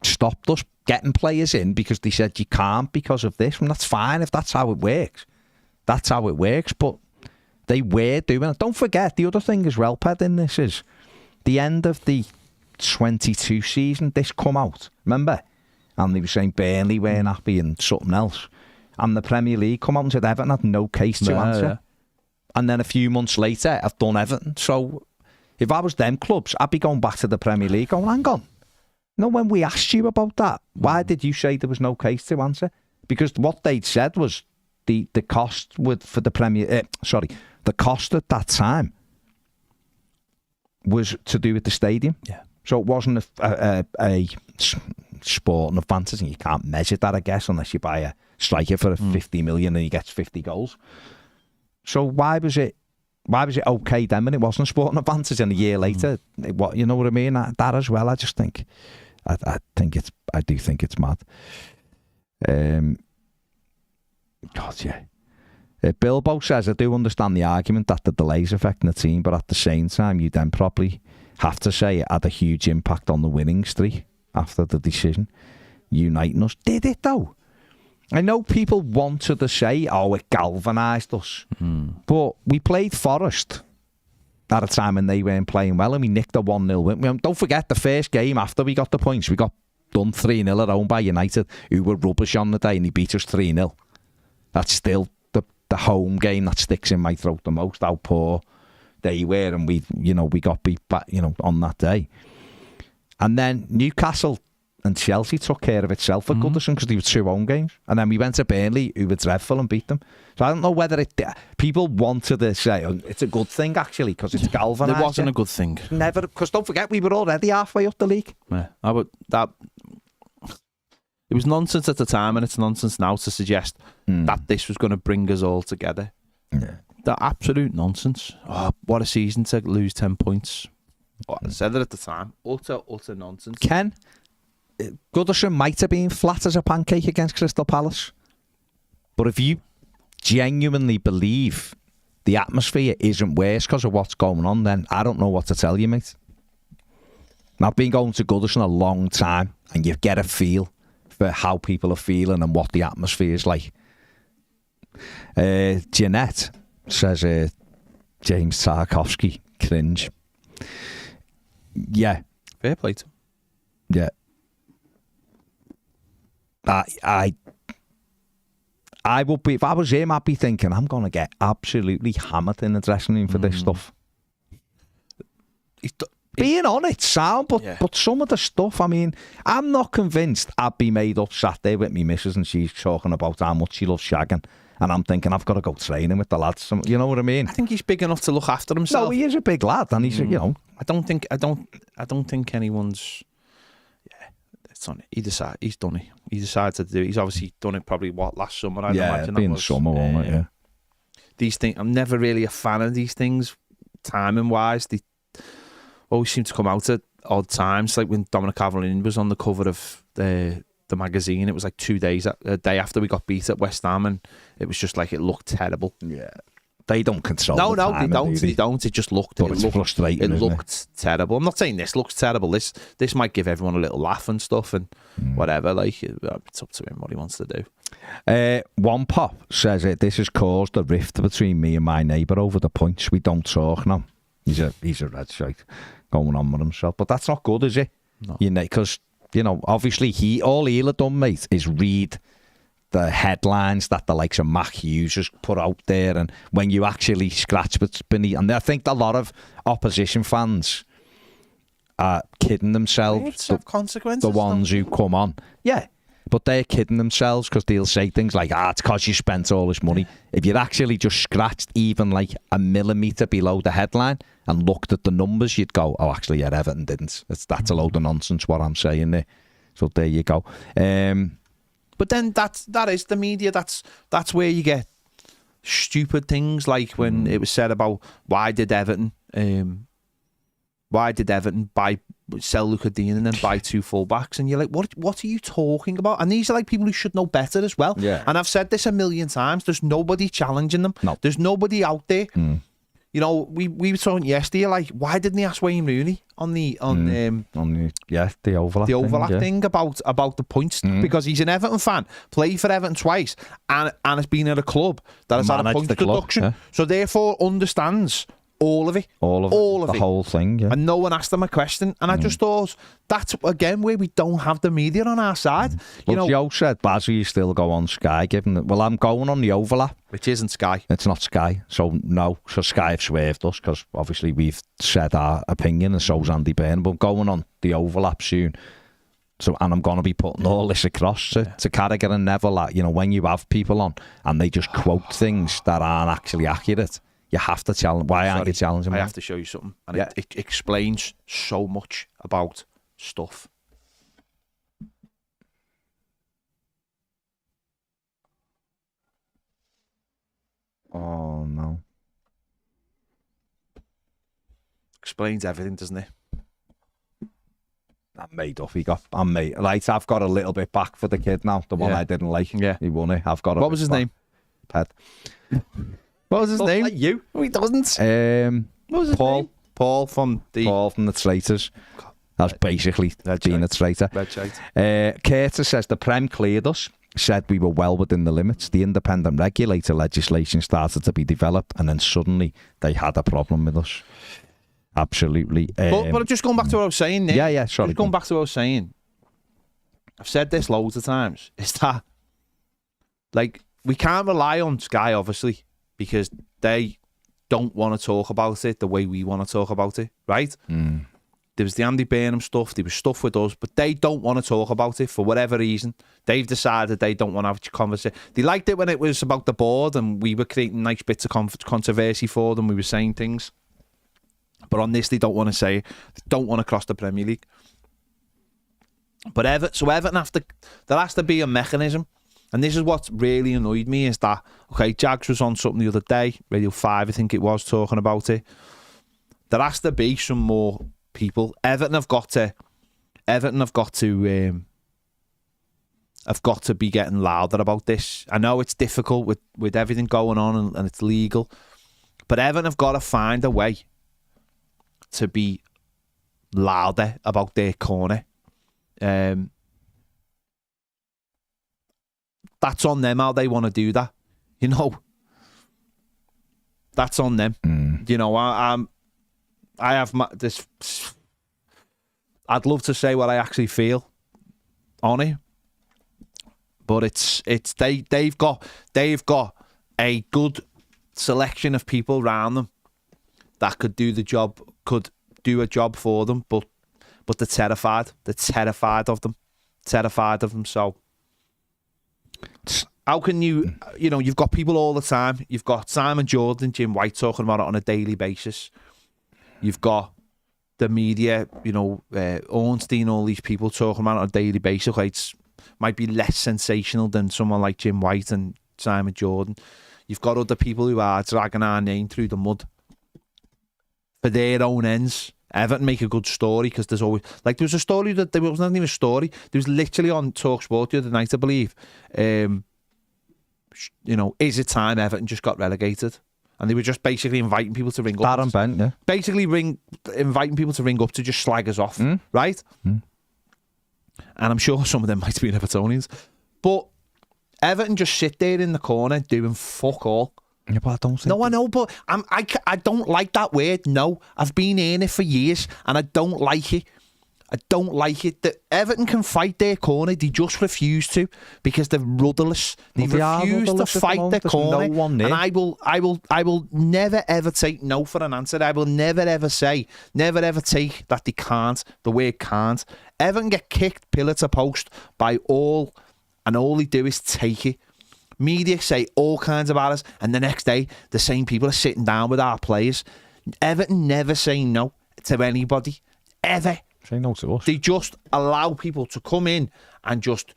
stopped us getting players in because they said you can't because of this. And that's fine if that's how it works. That's how it works. But they were doing it. Don't forget, the other thing as well, Ped, in this is the end of the 22 season, this come out, remember? And they were saying Burnley weren't happy and something else. And the Premier League come out and said Everton had no case to answer. Yeah. And then a few months later, I've done Everton. So if I was them clubs, I'd be going back to the Premier League going, hang on. You know, when we asked you about that, why did you say there was no case to answer? Because what they'd said was the cost for the Premier... the cost at that time was to do with the stadium. Yeah. So it wasn't a sporting advantage, and you can't measure that, I guess, unless you buy a striker for 50 million and he gets 50 goals. So why was it okay then when it wasn't sporting advantage, and a year later, what, you know what I mean? That as well. I just think, I do think it's mad. God, yeah. Bilbo says, I do understand the argument that the delays affecting the team, but at the same time, you then probably have to say it had a huge impact on the winning streak after the decision uniting us. Did it though? I know people wanted to say, oh, it galvanised us. But we played Forest at a time when they weren't playing well, and we nicked a 1-0 win. Don't forget, the first game after we got the points, we got done 3-0 at home by United, who were rubbish on the day, and he beat us 3-0. That's still the home game that sticks in my throat the most, how poor they were, and we got beat back, on that day. And then Newcastle and Chelsea took care of itself at Goodison because they were 2 home games. And then we went to Burnley, who were dreadful, and beat them. So I don't know whether people wanted to say, it's a good thing, actually, because it's galvanised. It wasn't a good thing. Never, because don't forget, we were already halfway up the league. Yeah, it was nonsense at the time, and it's nonsense now to suggest that this was going to bring us all together. Yeah. That absolute nonsense. Oh, what a season to lose 10 points. I said it at the time. Utter nonsense. Ken, Goodison might have been flat as a pancake against Crystal Palace. But if you genuinely believe the atmosphere isn't worse because of what's going on, then I don't know what to tell you, mate. I've been going to Goodison a long time, and you get a feel for how people are feeling and what the atmosphere is like. Jeanette says, James Tarkovsky, cringe. Yeah. Fair play to him. Yeah. I would be, if I was him, I'd be thinking, I'm going to get absolutely hammered in the dressing room for this stuff. Being on it, sound, but some of the stuff, I mean, I'm not convinced I'd be made up sat there with me missus and she's talking about how much she loves shagging, and I'm thinking I've got to go training with the lads. You know what I mean? I think he's big enough to look after himself. No, he is a big lad, and he's I don't think anyone's. Yeah, it's on it. He's done it. He decided to do it. He's obviously done it probably last summer. I'd imagine being summer, won't it? Yeah. These things, I'm never really a fan of these things, timing wise. They always seem to come out at odd times. Like when Dominic Calvert-Lewin was on the cover of the magazine, it was like a day after we got beat at West Ham, and it was just like it looked terrible. Yeah, they don't control. No, the timing, they don't. It just looked. But it's frustrating. It looked terrible. I'm not saying this looks terrible. This might give everyone a little laugh and stuff and whatever. Like it's up to him what he wants to do. One pop says this has caused a rift between me and my neighbour over the points. We don't talk now. He's a red shite going on with himself, but that's not good, is it? No. Because obviously all he'll have done, mate, is read the headlines that the likes of Mathew has put out there, and when you actually scratch beneath, and I think a lot of opposition fans are kidding themselves. Consequences. The ones who come on, yeah. But they're kidding themselves because they'll say things like, it's because you spent all this money. If you'd actually just scratched even like a millimetre below the headline and looked at the numbers, you'd go, actually, yeah, Everton didn't. That's a load of nonsense what I'm saying there. So there you go. But then that is the media. That's where you get stupid things like when it was said about why did Everton sell Luca Dean and then buy 2 fullbacks, and you're like, what are you talking about? And these are like people who should know better as well. Yeah. And I've said this a million times. There's nobody challenging them. No. There's nobody out there. We were talking yesterday, like, why didn't he ask Wayne Rooney on the overlap thing about the points? Because he's an Everton fan, played for Everton twice, and has been at a club that has had a points deduction. Yeah. So therefore understands all of it. The whole thing, yeah. And no one asked him a question. And I just thought, that's, again, where we don't have the media on our side. Joe said, Bazzi, you still go on Sky, given that, I'm going on the overlap. Which isn't Sky. It's not Sky. So, no. So Sky have swerved us, because obviously we've said our opinion, and so's Andy Byrne. But I'm going on the overlap soon. So, and I'm going to be putting all this across to Carragher and Neville. When you have people on, and they just quote things that aren't actually accurate, you have to challenge. Why aren't you challenging? I have to show you something, and it explains so much about stuff. Oh, no. Explains everything, doesn't it? I'm made up. I'm made. Right, I've got a little bit back for the kid now. The one I didn't like. Yeah. He won it. I've got. What was his name? Pet. What was his name? Like you. No, he doesn't. What was his name? Paul from the Traitors. That's basically being a traitor. Red shite. Curtis says the Prem cleared us. Said we were well within the limits. The independent regulator legislation started to be developed, and then suddenly they had a problem with us. Absolutely. But just going back to what I was saying there. Yeah, sorry. Just going back to what I was saying. I've said this loads of times. Is that, like, we can't rely on Sky, obviously, because they don't want to talk about it the way we want to talk about it, right? There was the Andy Burnham stuff, there was stuff with us, but they don't want to talk about it for whatever reason. They've decided they don't want to have a conversation. They liked it when it was about the board and we were creating nice bits of controversy for them. We were saying things. But on this, they don't want to say it. They don't want to cross the Premier League. But Everton there has to be a mechanism. And this is what really annoyed me is that, okay, Jags was on something the other day, Radio 5, I think it was, talking about it. There has to be some more people. Everton have got to be getting louder about this. I know it's difficult with everything going on and it's legal, but Everton have got to find a way to be louder about their corner. That's on them how they want to do that. You know, that's on them. You know, I have this. I'd love to say what I actually feel on it, but they've got a good selection of people around them that could do the job, could do a job for them, but they're terrified. They're terrified of them. So how can you know, you've got people all the time. You've got Simon Jordan, Jim White talking about it on a daily basis. You've got the media, you know, Ornstein, all these people talking about it on a daily basis. Okay, it might be less sensational than someone like Jim White and Simon Jordan. You've got other people who are dragging our name through the mud for their own ends. Everton make a good story because there's always, like, there was a story that there wasn't even a story. There was literally on TalkSport the other night, I believe. You know, is it time Everton just got relegated? And they were just basically inviting people to ring up. Darren Bent, yeah. Basically inviting people to ring up to just slag us off, right? And I'm sure some of them might be Evertonians. But Everton just sit there in the corner doing fuck all. Yeah, but I don't think... No, I know, but I don't like that word, no. I've been in it for years and I don't like it. I don't like it. That Everton can fight their corner, they just refuse to because they're rudderless. They refuse to fight their corner. No one and I will never ever take no for an answer. I will never ever take that they can't, the word can't. Everton get kicked pillar to post by all, and all they do is take it. Media say all kinds of hours, and the next day the same people are sitting down with our players. Everton never say no to anybody, ever. Say no to us. They just allow people to come in and just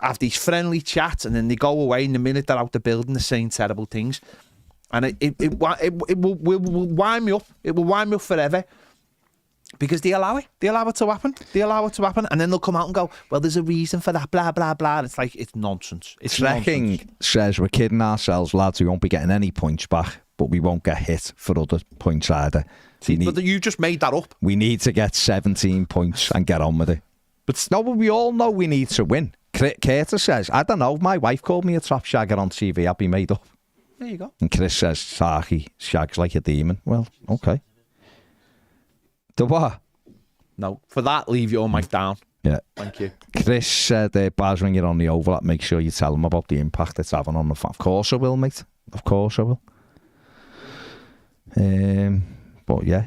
have these friendly chats, and then they go away. In the minute they're out the building, they're saying terrible things, and it will wind me up. It will wind me up forever. Because they allow it. They allow it to happen. And then they'll come out and go, well, there's a reason for that, blah, blah, blah. It's like, it's nonsense. It's Trekking nonsense. Says we're kidding ourselves, lads. We won't be getting any points back, but we won't get hit for other points either. But you just made that up. We need to get 17 points and get on with it. But we all know we need to win. Curtis says, I don't know, my wife called me a trap shagger on TV. I'd be made up. There you go. And Chris says, Saki shags like a demon. Well, okay. The what? No, for that, leave your mic down. Yeah. Thank you. Chris said, Baz, when you're on the overlap, make sure you tell them about the impact it's having on the fan. Of course I will, mate. Of course I will. But yeah.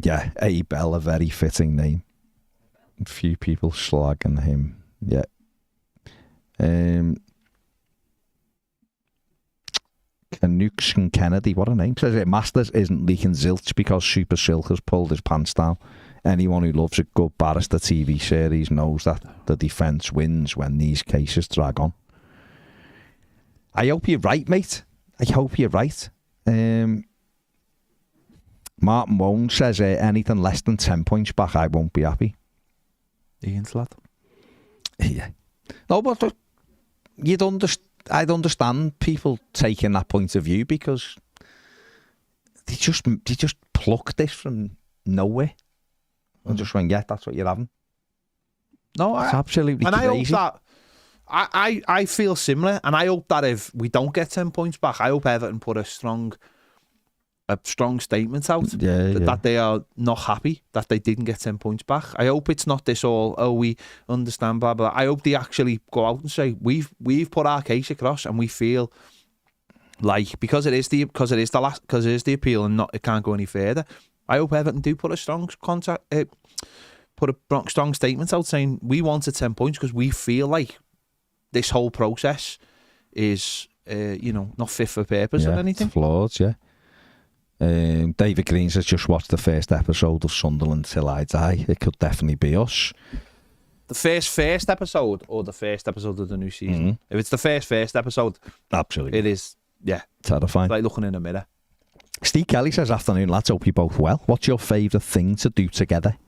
Yeah, Abel, a very fitting name. A few people slagging him. Yeah. Nukes and Kennedy, what a name. Says it, Masters isn't leaking zilch because Super Silk has pulled his pants down. Anyone who loves a good barrister TV series knows that the defence wins when these cases drag on. I hope you're right, mate. I hope you're right. Martin Wone says anything less than 10 points back, I won't be happy. Ian's lad. Yeah. No, but I'd understand people taking that point of view because they just plucked this from nowhere and just went, yeah, that's what you're having. No, it's absolutely and crazy. I hope that I feel similar, and I hope that if we don't get 10 points back, I hope Everton put a strong statement out that they are not happy that they didn't get 10 points back. I hope it's not this all, we understand, blah, blah. I hope they actually go out and say, we've put our case across and we feel like, because it is the appeal and it can't go any further. I hope Everton do put a strong strong statement out saying we wanted 10 points because we feel like this whole process is, not fit for purpose or anything. It's flawed, yeah. David Green says, just watch the first episode of Sunderland Till I Die. It could definitely be us. The first episode or the first episode of the new season? Mm-hmm. If it's the first episode, absolutely. It is, terrifying. It's like looking in a mirror. Steve Kelly says, afternoon lads, hope you both well. What's your favourite thing to do together?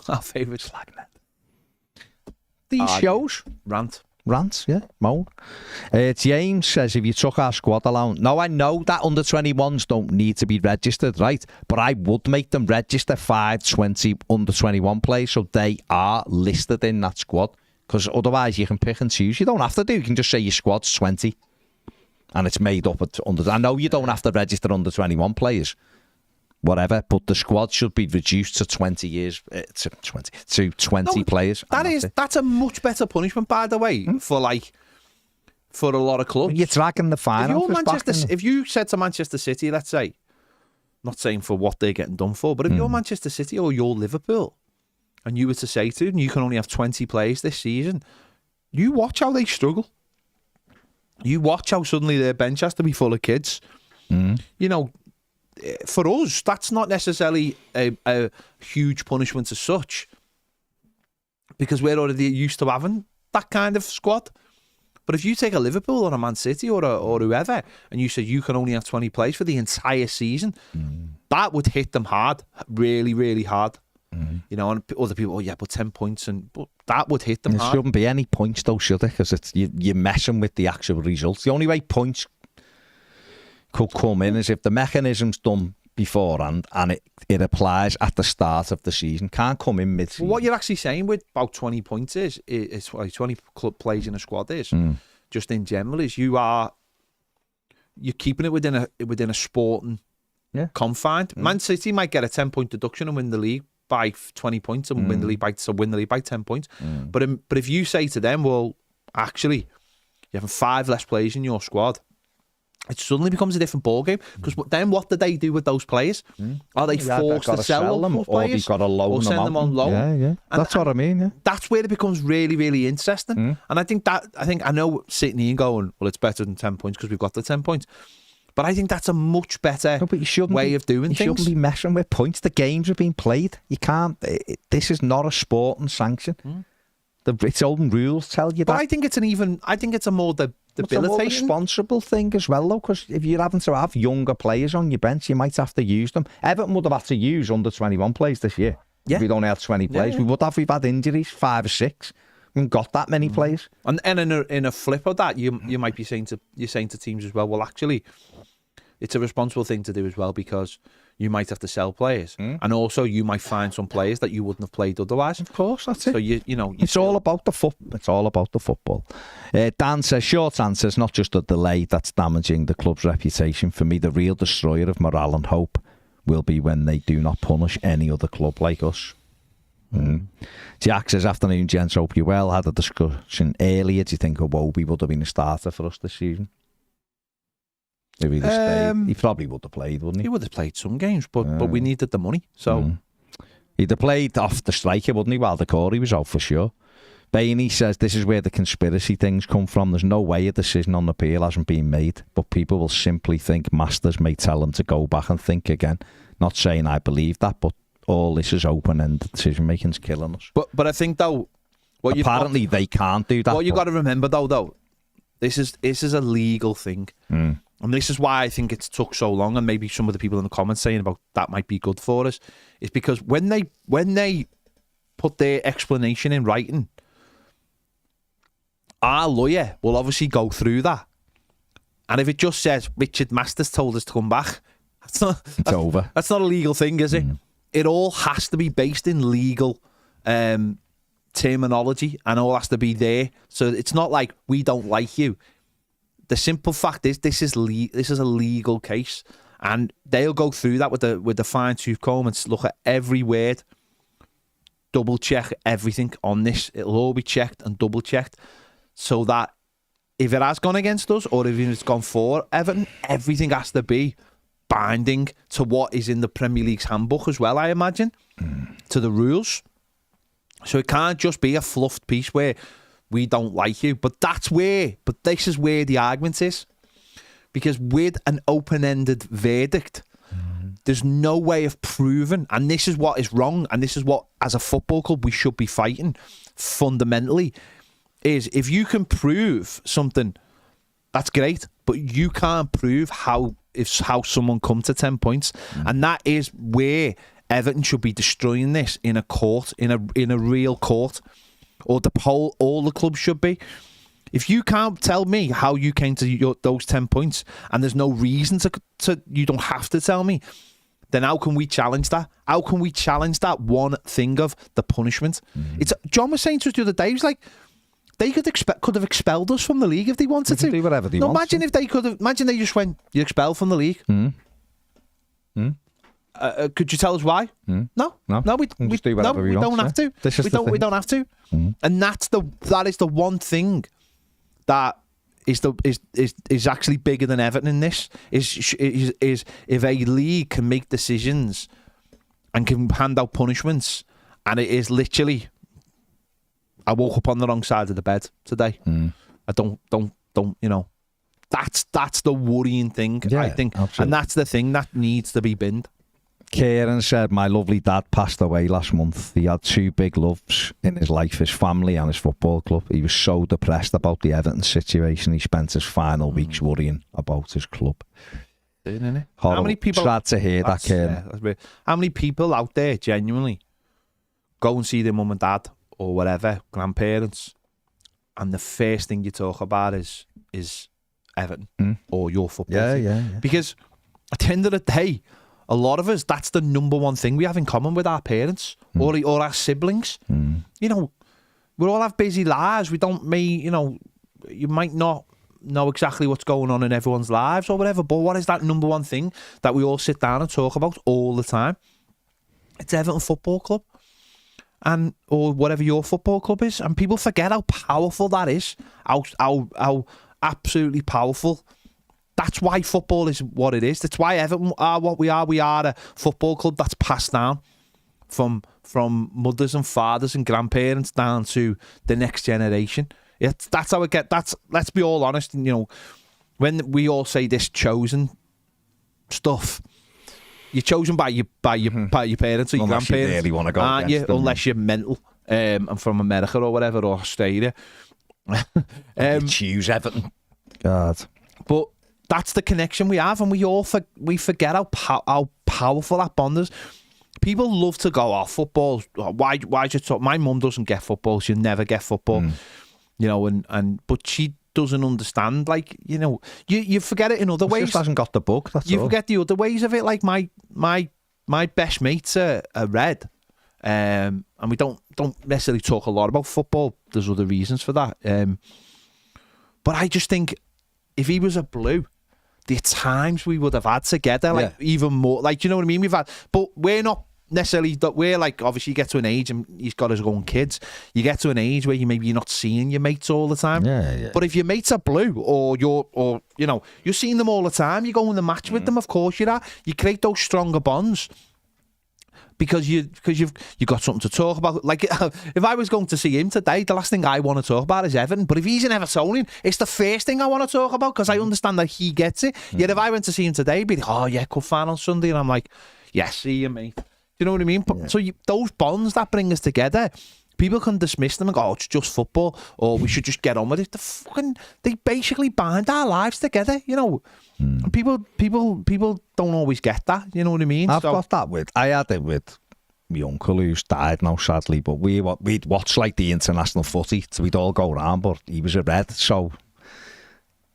Our favourite slagnet. These shows? Rants, yeah. Mo. James says, if you took our squad alone. No, I know that under 21s don't need to be registered, right? But I would make them register 5-20 under 21 players so they are listed in that squad. Because otherwise you can pick and choose. You don't have to do. You can just say your squad's 20 and it's made up at under. I know you don't have to register under 21 players. Whatever, but the squad should be reduced to 20 years, to 20 players. That's a much better punishment, by the way, for a lot of clubs. You're dragging the final. If you said to Manchester City, let's say, not saying for what they're getting done for, but if you're Manchester City or you're Liverpool, and you were to say to them, you can only have 20 players this season, you watch how they struggle. You watch how suddenly their bench has to be full of kids. For us, that's not necessarily a huge punishment as such because we're already used to having that kind of squad. But if you take a Liverpool or a Man City or whoever and you say you can only have 20 players for the entire season, that would hit them hard, really, really hard. And other people, but 10 points, but that would hit them hard. There shouldn't be any points though, should there? Because you're messing with the actual results. The only way points could come in is if the mechanism's done beforehand and it applies at the start of the season. Can't come in mid-season. Well, what you're actually saying with about 20 points is 20 club plays in a squad is just in general is you're keeping it within a sporting confine. Man City might get a 10-point deduction and win the league by 20 points and win the league by 10 points. But if you say to them, well, actually, you have 5 less players in your squad, it suddenly becomes a different ballgame. Because then what do they do with those players? Are they forced to sell them, or they've got to loan send them on loan? Yeah. That's what I mean. Yeah. That's where it becomes really, really interesting. And I know sitting here and going, well, it's better than 10 points because we've got the 10 points. But I think that's a much better way of doing things. You shouldn't be messing with points. The games are being played. You can't. This is not a sporting sanction. Its own rules tell you that. But I think it's a more debilitating. It's a more responsible thing as well, though, because if you're having to have younger players on your bench, you might have to use them. Everton would have had to use under 21 players this year. Yeah. If we'd only had 20 players, we've had injuries, 5 or 6. We haven't got that many players. And in a flip of that, you might be saying to teams as well, well, actually, it's a responsible thing to do as well because you might have to sell players, and also you might find some players that you wouldn't have played otherwise. Of course, that's it. So it's all about the It's all about the football. Dan says, short answers, not just a delay that's damaging the club's reputation. For me, the real destroyer of morale and hope will be when they do not punish any other club like us. Jack says, afternoon, gents, hope you well. Had a discussion earlier. Do you think Iwobi would have been a starter for us this season? If he'd have stayed, he probably would have played, wouldn't he? He would have played some games, but we needed the money. So he'd have played off the striker, wouldn't he? While the Corey was out for sure. Bainey says this is where the conspiracy things come from. There's no way a decision on appeal hasn't been made, but people will simply think Masters may tell them to go back and think again. Not saying I believe that, but all this is open-ended decision making's killing us. But I think though, apparently they can't do that. What you got to remember though, this is a legal thing, and this is why I think it's took so long. And maybe some of the people in the comments saying about that might be good for us, is because when they put their explanation in writing, our lawyer will obviously go through that, and if it just says Richard Masters told us to come back, it's over. That's not a legal thing, is it? It all has to be based in legal terminology, and all has to be there. So it's not like we don't like you. The simple fact is this is a legal case, and they'll go through that with the fine tooth comb and look at every word, double check everything on this. It'll all be checked and double checked, so that if it has gone against us or if it's gone for Everton, everything has to be binding to what is in the Premier League's handbook as well, I imagine, to the rules. So it can't just be a fluffed piece where we don't like you. But this is where the argument is. Because with an open-ended verdict, there's no way of proving, and this is what is wrong, and this is what, as a football club, we should be fighting fundamentally, is if you can prove something, that's great, but you can't prove how someone come to 10 points. And that is where Everton should be destroying this in a court, in a real court, or all the clubs should be. If you can't tell me how you came to those 10 points, and there's no reason to you don't have to tell me, then how can we challenge that? How can we challenge that one thing of the punishment? It's John was saying to us the other day, he was like, they could have expelled us from the league if they wanted to. Do whatever they want. Imagine if they could have. Imagine they just went, you're expelled from the league. Could you tell us why? No. We don't have to. We don't have to. And that is the one thing that is actually bigger than Everton in this. Is if a league can make decisions and can hand out punishments, and it is literally, I woke up on the wrong side of the bed today. I don't, you know, that's the worrying thing, I think. Absolutely. And that's the thing that needs to be binned. Kieran said, my lovely dad passed away last month. He had two big loves in his life, his family and his football club. He was so depressed about the Everton situation, he spent his final weeks worrying about his club. Isn't it? How many people sad to hear that, Kieran? How many people out there genuinely go and see their mum and dad or whatever, grandparents, and the first thing you talk about is Everton or your football team? Yeah. Because at the end of the day, a lot of us, that's the number one thing we have in common with our parents or our siblings. You know, we all have busy lives. You might not know exactly what's going on in everyone's lives or whatever, but what is that number one thing that we all sit down and talk about all the time? It's Everton Football Club, or whatever your football club is, and people forget how powerful that is, how absolutely powerful. That's why football is what it is. That's why Everton are what we are. We are a football club that's passed down from mothers and fathers and grandparents down to the next generation. That's how it gets. Let's be all honest. You know, when we all say this chosen stuff, you're chosen by your parents or your grandparents. You really want to go aren't you? Unless you're mental and from America or whatever, or Australia. Choose Everton. God. But that's the connection we have, and we forget how powerful that bond is. People love to go, football. Why should talk? My mum doesn't get football. She'll never get football. You know, but she doesn't understand. Like, you know, you forget it in other ways. She just hasn't got the book. That's you all. Forget the other ways of it. Like my best mates are red, and we don't necessarily talk a lot about football. There's other reasons for that. But I just think if he was a blue, the times we would have had together, even more, like, you know what I mean? We've had, but we're not necessarily, we're like, obviously you get to an age, and he's got his own kids, you get to an age where you're not seeing your mates all the time. Yeah. But if your mates are blue, or you're seeing them all the time, you go in the match with them, of course you are, you create those stronger bonds. because you've got something to talk about. Like if I was going to see him today, the last thing I want to talk about is Everton. But if he's an Evertonian, it's the first thing I want to talk about because I understand that he gets it. Yet if I went to see him today, he'd be like, oh yeah, cup final on Sunday, and I'm like, yeah, see you, mate. Do you know what I mean? So those bonds that bring us together. People can dismiss them and go, oh, it's just football, or we should just get on with it. They basically bind our lives together, you know. People don't always get that, you know what I mean? I had it with my uncle who's died now, sadly, but we'd watch like the international footy, so we'd all go around, but he was a Red, so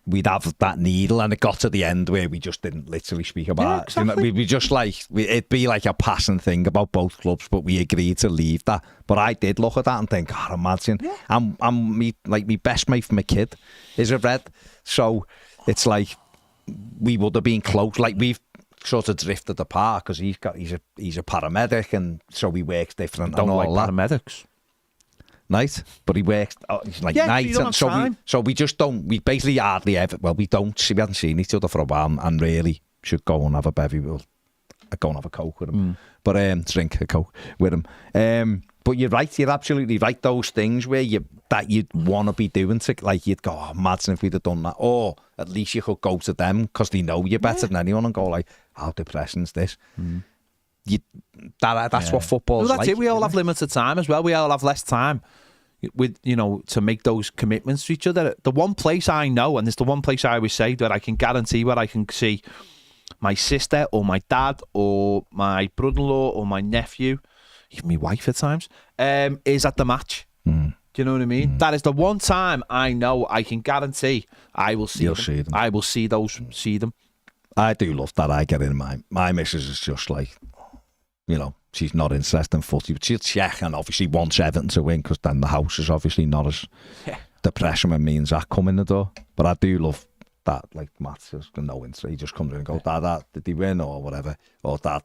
we'd have that needle, and it got to the end where we just didn't literally speak about it. You know, we'd be just like, it'd be like a passing thing about both clubs, but we agreed to leave that. But I did look at that and think, God, imagine, my best mate from a kid is a Red, so it's like we would have been close. Like we've sort of drifted apart because he's a paramedic, and so he works different. Don't and all like that. paramedics. Night, but he works. He's like night, and so we just don't. We basically hardly ever. Well, we don't. We haven't seen each other for a while, and really should go and have a bevy. We'll go and have a coke with him, but drink a coke with him. But you're right. You're absolutely right. Those things where you'd want to be doing, like you'd go, oh, imagine if we'd have done that, or at least you could go to them because they know you better than anyone and go like, how depressing is this? That's what football's that's like. it. We all have limited time as well. We all have less time with, you know, to make those commitments to each other. The one place I know, and it's the one place I always say that I can guarantee where I can see my sister or my dad or my brother-in-law or my nephew, even my wife at times, is at the match. Do you know what I mean? That is the one time I know I can guarantee I will see them. I will see them. I do love that. I get in my missus is just like, you know, she's not interested in footy, but she'll check and obviously wants Everton to win because then the house is obviously not as depressing when me and Zach come in the door. But I do love that, like Matt says, no interest. He just comes in and goes, Dad, did he win or whatever? Or Dad,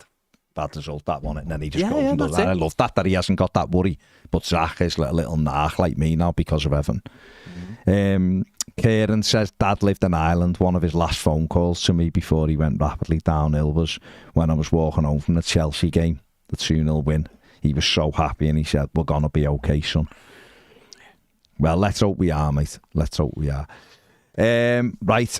bad result, that one. And then he just goes and does that. I love that he hasn't got that worry. But Zach is a little narc like me now because of Everton. Kieran says Dad lived in Ireland. One of his last phone calls to me before he went rapidly downhill was when I was walking home from the Chelsea game, the 2-0 win. He was so happy and he said, we're going to be okay, son. Well, let's hope we are, mate. Let's hope we are. Right.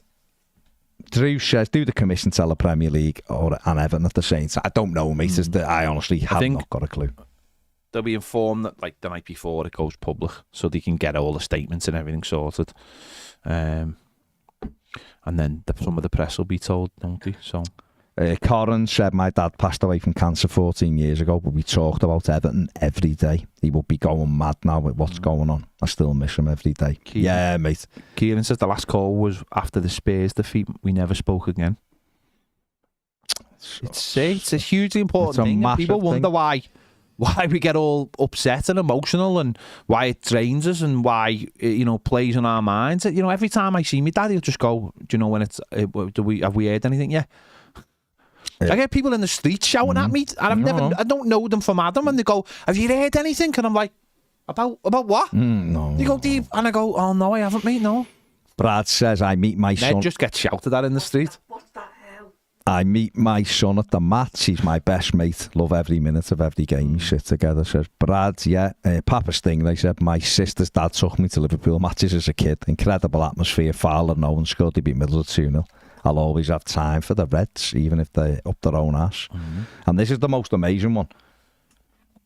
Drew says, do the commission tell the Premier League and Everton at the same time? I don't know, mate. I honestly have not got a clue. They'll be informed that, like, the night before it goes public, so they can get all the statements and everything sorted. And then some of the press will be told, don't they? So, Corin said, my dad passed away from cancer 14 years ago, but we talked about Everton every day. He would be going mad now with what's going on. I still miss him every day. Yeah, mate. Kieran says the last call was after the Spurs defeat. We never spoke again. It's a hugely important thing. People wonder why we get all upset and emotional and why it drains us and why it, plays on our minds. Every time I see my dad, he'll just go, do you know when it's, have we heard anything yet? Yeah. I get people in the street shouting at me and I don't know them from Adam, and they go, have you heard anything? And I'm like, about what? No. They go, deep, and I go, oh no, I haven't, mate, no. Brad says, I meet my son. Ned just gets shouted at in the street. What the hell? I meet my son at the match. He's my best mate. Love every minute of every game we sit together. Says Brad, Papa Stingray said, my sister's dad took me to Liverpool matches as a kid. Incredible atmosphere. Fowler, no one scored. They beat Middlesbrough 2-0. I'll always have time for the Reds, even if they're up their own ass. And this is the most amazing one.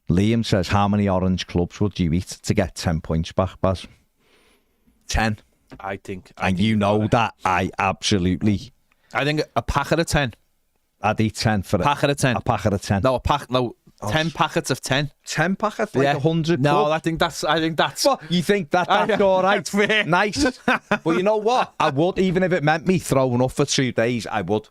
Liam says, how many orange clubs would you eat to get 10 points back, Baz? 10. I think that I absolutely... I think a packet of 10. I'd eat 10 for packet of 10. A packet of 10. No, 10 packets of 10. 10 packets? Like 100 No, club? I think that's... What? You think that's all right? That's fair. Nice. But you know what? I would, even if it meant me throwing up for 2 days, I would,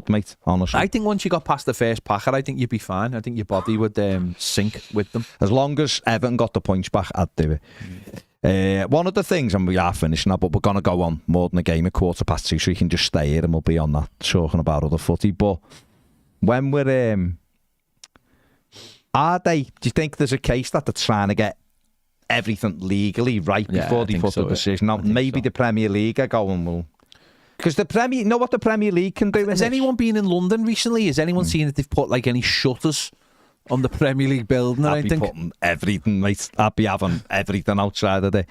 mate, honestly. I think once you got past the first packet, I think you'd be fine. I think your body would sync with them. As long as Everton got the points back, I'd do it. One of the things, and we are finishing now, but we're going to go on more than a game at 2:15, so you can just stay here and we'll be on that talking about other footy. But when we're... do you think there's a case that they're trying to get everything legally right before they put the decision out? Maybe the Premier League are going, well... Because the Premier... You know what the Premier League can do? Has anyone been in London recently? Has anyone seen that they've put, like, any shutters on the Premier League building. I'd be putting everything, mate. I'd be having everything outside of there.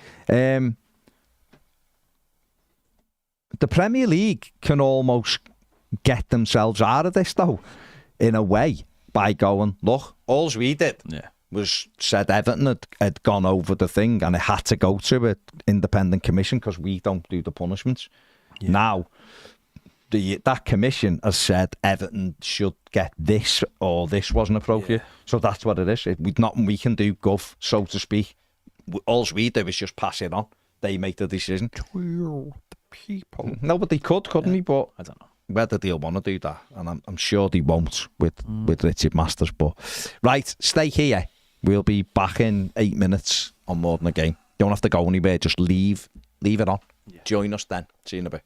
The Premier League can almost get themselves out of this, though, in a way, by going, look, all we did was said Everton had gone over the thing and it had to go to an independent commission because we don't do the punishments. Yeah. Now, that commission has said Everton should get this or this wasn't appropriate. Yeah. So that's what it is. Nothing we can do, guff, so to speak. All we do is just pass it on. They make the decision. The people. No, but they couldn't he? But I don't know whether they'll want to do that, and I'm sure they won't with Richard Masters. But right, stay here. We'll be back in 8 minutes on More Than a Game. Don't have to go anywhere. Just leave it on. Yeah. Join us then. See you in a bit.